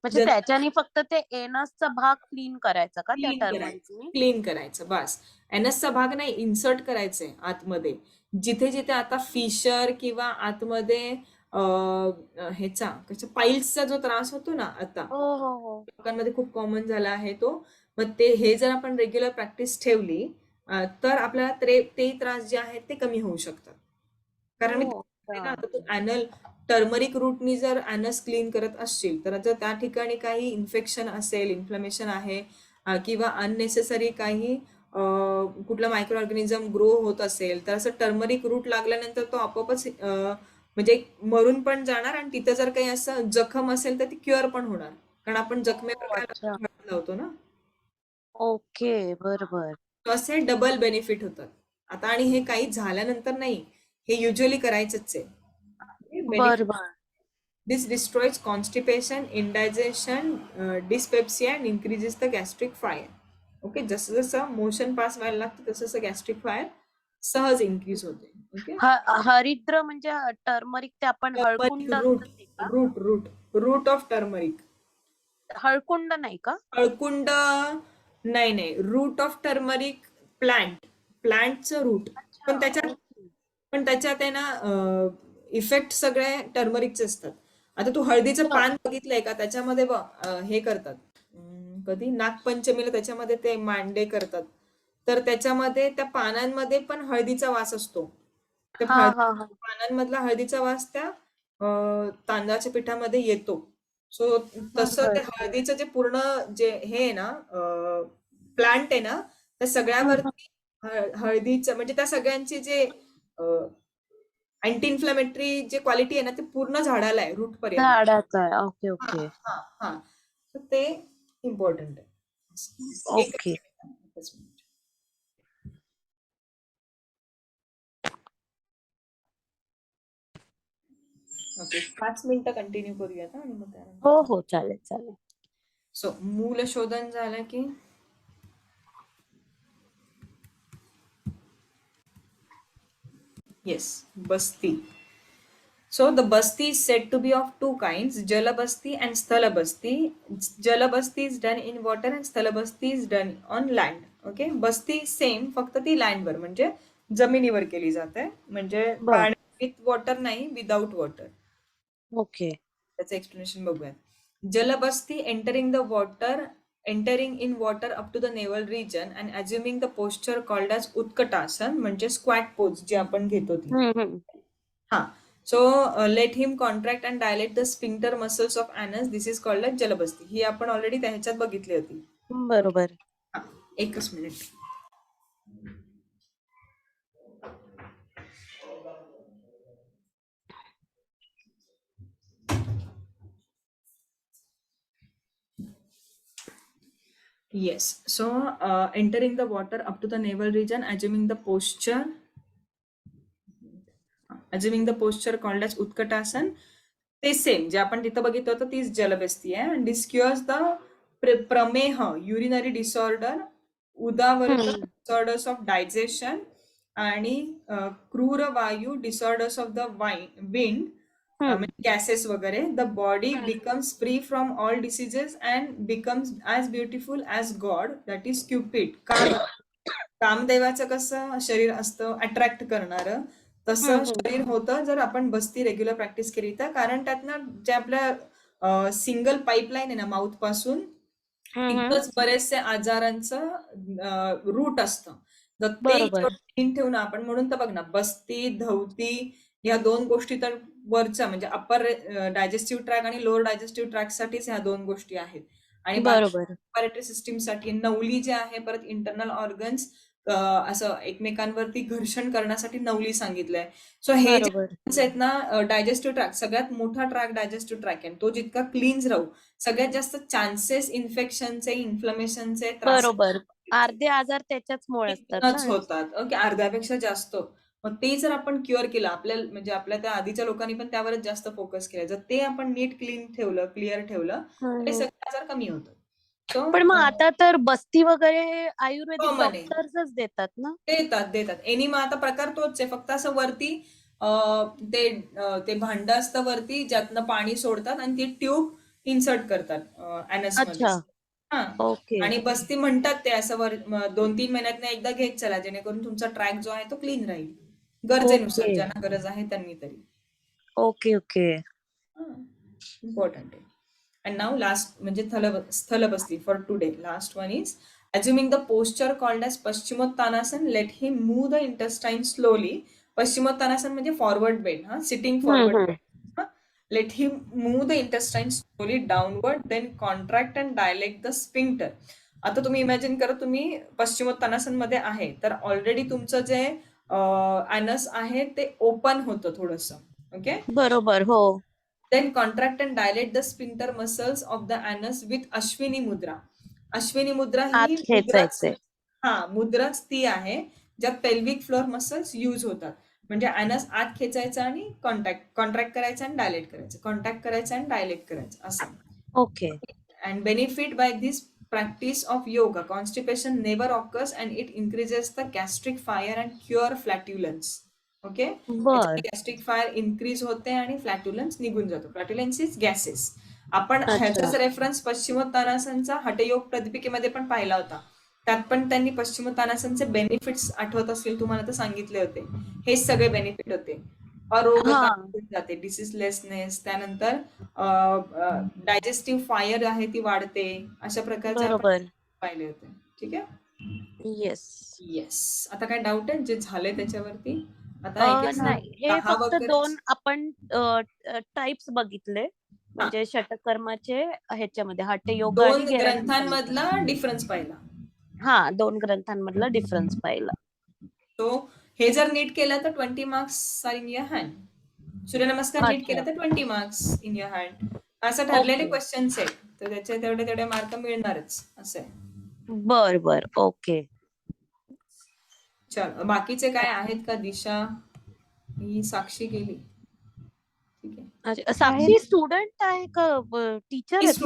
म्हणजे त्याच्याने फक्त ते एनसचा भाग क्लीन करायचा का त्या क्लीन करायचं, टर्मरिकने? क्लीन करायचं बस. एनसचा भाग नाही, इन्सर्ट करायचंय आतमध्ये. जिथे जिथे आता फिशर किंवा आतमध्ये ह्याचा कशा पाईल्सचा जो त्रास होतो ना आता हो हो हो. लोकांमध्ये खूप कॉमन झाला आहे तो. मग ते हे जर आपण रेग्युलर प्रॅक्टिस ठेवली तर आपल्याला ते त्रास जे आहेत ते कमी होऊ शकतात. कारण मी हो. तुला अच्छा. ना, आता तू अॅनल टर्मरिक रूटनी जर अॅनस क्लीन करत असशील तर जर त्या ठिकाणी काही इन्फेक्शन असेल, इन्फ्लमेशन आहे, किंवा अननेसेसरी काही कुठलं मायक्रो ऑर्गॅनिझम ग्रो होत असेल, तर असं टर्मरिक रूट लागल्यानंतर तो आपोआपच म्हणजे मरून पण जाणार आणि तिथं जर काही असं जखम असेल तर ती क्युअर पण होणार. कारण आपण जखमेवर हो. काय अच्छा. हळद लावतो ना. ओके. बरोबर. तो असे डबल बेनिफिट होतात. आता आणि हे काही झाल्यानंतर नाही, हे युजली करायचंच आहे बेनिफिट. बरोबर. This destroys constipation, indigestion, dyspepsia and increases the gastric fire. Okay, जसं जसं मोशन पास व्हायला लागतं तसं तसं गॅस्ट्रिक फायर सहज इन्क्रीज होते. ओके. हरिद्र म्हणजे टर्मरिक ते आपण टर्मरिक हळकुंड रूट, असतं ते का? Root root root of turmeric. हळकुंड नाही का? हळकुंड नाही नाही, रूट ऑफ टर्मरिक प्लांट, प्लांटचं रूट. अच्छा. पण त्याच्यात ओके. पण त्याच्यात आहे ना इफेक्ट सगळे टर्मरिकचे असतात. आता तू हळदीचं बर. पान बघितलंय का, त्याच्यामध्ये हे करतात, कधी नागपंचमीला त्याच्यामध्ये ते मांडे करतात, तर त्याच्यामध्ये त्या पानांमध्ये पण हळदीचा वास असतो. त्या हा हा हा. पानांमधला हळदीचा वास त्या तांदळाच्या पिठामध्ये येतो. सो तसं ते बर. हळदीचं जे पूर्ण जे हे आहे ना, प्लांट आहे ना, त्या हम्म. सगळ्यावरती हळदीचं म्हणजे त्या सगळ्यांची जे अँटी इन्फ्लॅमेटरी जे क्वालिटी आहे ना, ते पूर्ण झाडाला आहे रूट पर्यंत. झाडाचं आहे. ओके हा ओके. हा हा. तर ते इम्पॉर्टंट आहे. एकच ओके. मिनिट, एकच मिनिट. ओके, 5 मिनिटं कंटिन्यू करूयात आणि मग हो त्यानंतर हो, चालेल चालेल. सो मूल शोधन झालं की yes, Basti. So the basti is said to be of two kinds, Jalabasti and Sthalabasti. Jalabasti is done in water and Sthalabasti is done on land. Okay, Basti same, फक्त ती लँडवर म्हणजे जमिनीवर केली जाते, म्हणजे बर. पाणी विथ वॉटर नाही, विदाउट वॉटर. ओके. त्याचं एक्सप्लेनेशन बघूया. Jalabasti entering the water, entering in water up to the navel region and assuming the posture called as utkatasana, म्हणजे स्क्वॅट पोज जी आपण घेतो ती. हम्म. हा. So let him contract and dilate the sphincter muscles of anus, this is called as jalabasti. ही आपण already त्या ह्याच्यात बघितली होती. ओके. बरोबर. हा, एकच minute. Yes. So entering the water up to the navel region, assuming the posture called as Utkatasana. ते सेम जे आपण तिथं बघितलं होतं तीच जलबस्ती आहे. And this cures the प्रमेह, urinary disorder, उदावरत हम्म disorders of digestion आणि क्रूर वायू disorders of the wind, हम्म म्हणजे गॅसेस वगैरे. द बॉडी हम्म becomes free from all diseases and becomes as beautiful as God, that is Cupid. का बरं? कामदेवाचं कसं शरीर असतं अट्रॅक्ट करणारं, तसं हम्म शरीर होतं जर आपण बसती रेग्युलर प्रॅक्टिस केली तर. कारण त्यातनं जे आपल्या सिंगल पाईपलाईन आहे ना माउथ पासून, हम्म तिथंच बरेचसे आजारांचं रूट असतं. तर ते बरोबर क्लीन ठेवणं आपण, म्हणून तर बघ ना, बस्ती धवती या दोन गोष्टी तर वरच्या म्हणजे अप्पर डायजेस्टिव्ह ट्रॅक आणि लोअर डायजेस्टिव्ह ट्रॅक साठीच ह्या दोन गोष्टी आहेत. आणि बाकी बरोबर रेस्पिरेटरी सिस्टीम साठी नवली जे आहे, परत इंटरनल ऑर्गन्स असं एकमेकांवरती घर्षण करण्यासाठी नवली सांगितलंय. सो हे जे बरोबर organs आहेत ना, डायजेस्टिव्ह ट्रॅक सगळ्यात मोठा ट्रॅक डायजेस्टिव्ह ट्रॅक आहे. तो जितका क्लीन्स राहू, सगळ्यात जास्त चान्सेस इन्फेक्शनचे, इन्फ्लमेशनचे, त्रास बरोबर अर्धे आजार त्याच्याचमुळे असतात तिथूनच ना. होतात. ओके, अर्ध्यापेक्षा जास्त. मग ते जर आपण क्युअर केलं, आपल्या म्हणजे आपल्या त्या आधीच्या लोकांनी पण त्यावरच जास्त फोकस केला. जर ते आपण नीट क्लीन ठेवलं, क्लिअर ठेवलं, तर हे हम्म सगळे आजार कमी होतात. सो पण मग आता तर बस्ती वगैरे हे आयुर्वेदिक कॉमन आहे. डॉक्टर्सच देतात ना. देतात, देतात. एनिमा आता प्रकार तोच आहे. फक्त असं वरती अ, ते भांड असतं वरती, ज्यातनं पाणी सोडतात आणि ती ट्यूब इन्सर्ट करतात मध्ये. अच्छा हा. ओके आणि बस्ती म्हणतात ते असं 2-3 महिन्यातनं एकदा घेत चला, जेणेकरून तुमचा ट्रॅक जो आहे तो क्लीन राहील. गरजेनुसार, ओके ज्यांना गरज आहे त्यांनी तरी. ओके ओके इम्पॉर्टंट आहे. And now last म्हणजे स्थलबस्ती for today. Last one is assuming the posture called as Paschimottanasana, let him move the intestine slowly. Paschimottanasana म्हणजे forward bend, sitting forward हम्म bend. Let him move the intestine slowly downward, then contract and dilate the sphincter. आता तुम्ही imagine करा, तुम्ही पश्चिमोत्तानासन मध्ये आहे, तर already तुमचं जे अॅनस आहे ते ओपन होतं थोडंसं. ओके. बरोबर हो Then contract and dilate the sphincter muscles of the anus with Ashwini Mudra. Ashwini Mudra ही आत मुद्राच, खेचायचे मुद्राच ती आहे ज्यात पेल्विक फ्लोअर मसल्स यूज होतात. म्हणजे अॅनस आत खेचायचं आणि कॉन्ट्रॅक्ट करायचं आणि डायलेट करायचं, कॉन्ट्रॅक्ट करायचं आणि डायलेट करायचं असं. Okay And benefit by this practice of yoga, constipation never occurs and it increases the gastric fire and cure flatulence. Okay. बर गॅस्ट्रिक फायर इन्क्रीज होते आणि फ्लॅट्युलन्स निघून जातो. फ्लॅट्युलन्स इज गॅसेस. आपण अच्छा ह्याचाच रेफरन्स पश्चिमोत्तानासनचा हठयोग प्रदीपिकेमध्ये पण पाहिला होता. त्यात पण त्यांनी पश्चिमोत्तानासनचे बेनिफिट्स आठवत असतील तुम्हाला तर सांगितले होते. हेच सगळे बेनिफिट होते. हा अरोगता जाते, डिसीजलेसनेस, त्यानंतर डायजेस्टिव्ह फायर आहे ती वाढते, अशा प्रकारचे आपण बरोबर पाहिले होते. ठीक आहे. Yes yes. आता काय डाऊट आहे जे झालंय त्याच्यावरती? आता एक एक नाही हे 10 फक्त वगैरे. दोन आपण टाइप्स बघितले हा, म्हणजे षटकर्माचे ह्याच्यामध्ये हठयोग आणि 2 गेरानिकल्य. ग्रंथांमधला डिफरन्स पाहिला. हा दोन ग्रंथांमधला डिफरन्स पाहिला. तो हे जर नीट केलं तर 20 marks are in your hand. सूर्यनमस्कार नीट अच्छा केला तर 20 मार्क्स इन युअर हँड. असं ठरलेले ओके क्वेश्चन्स आहेत, तर त्याचे तेवढे तेवढे मार्क मिळणारच असं आहे. बर बर ओके चल, बाकीचे काय आहेत का? दिशा, ही साक्षी गेली. ठीक आहे. अच्छा साक्षी स्टुडंट आहे का टीचर ही आहेत ना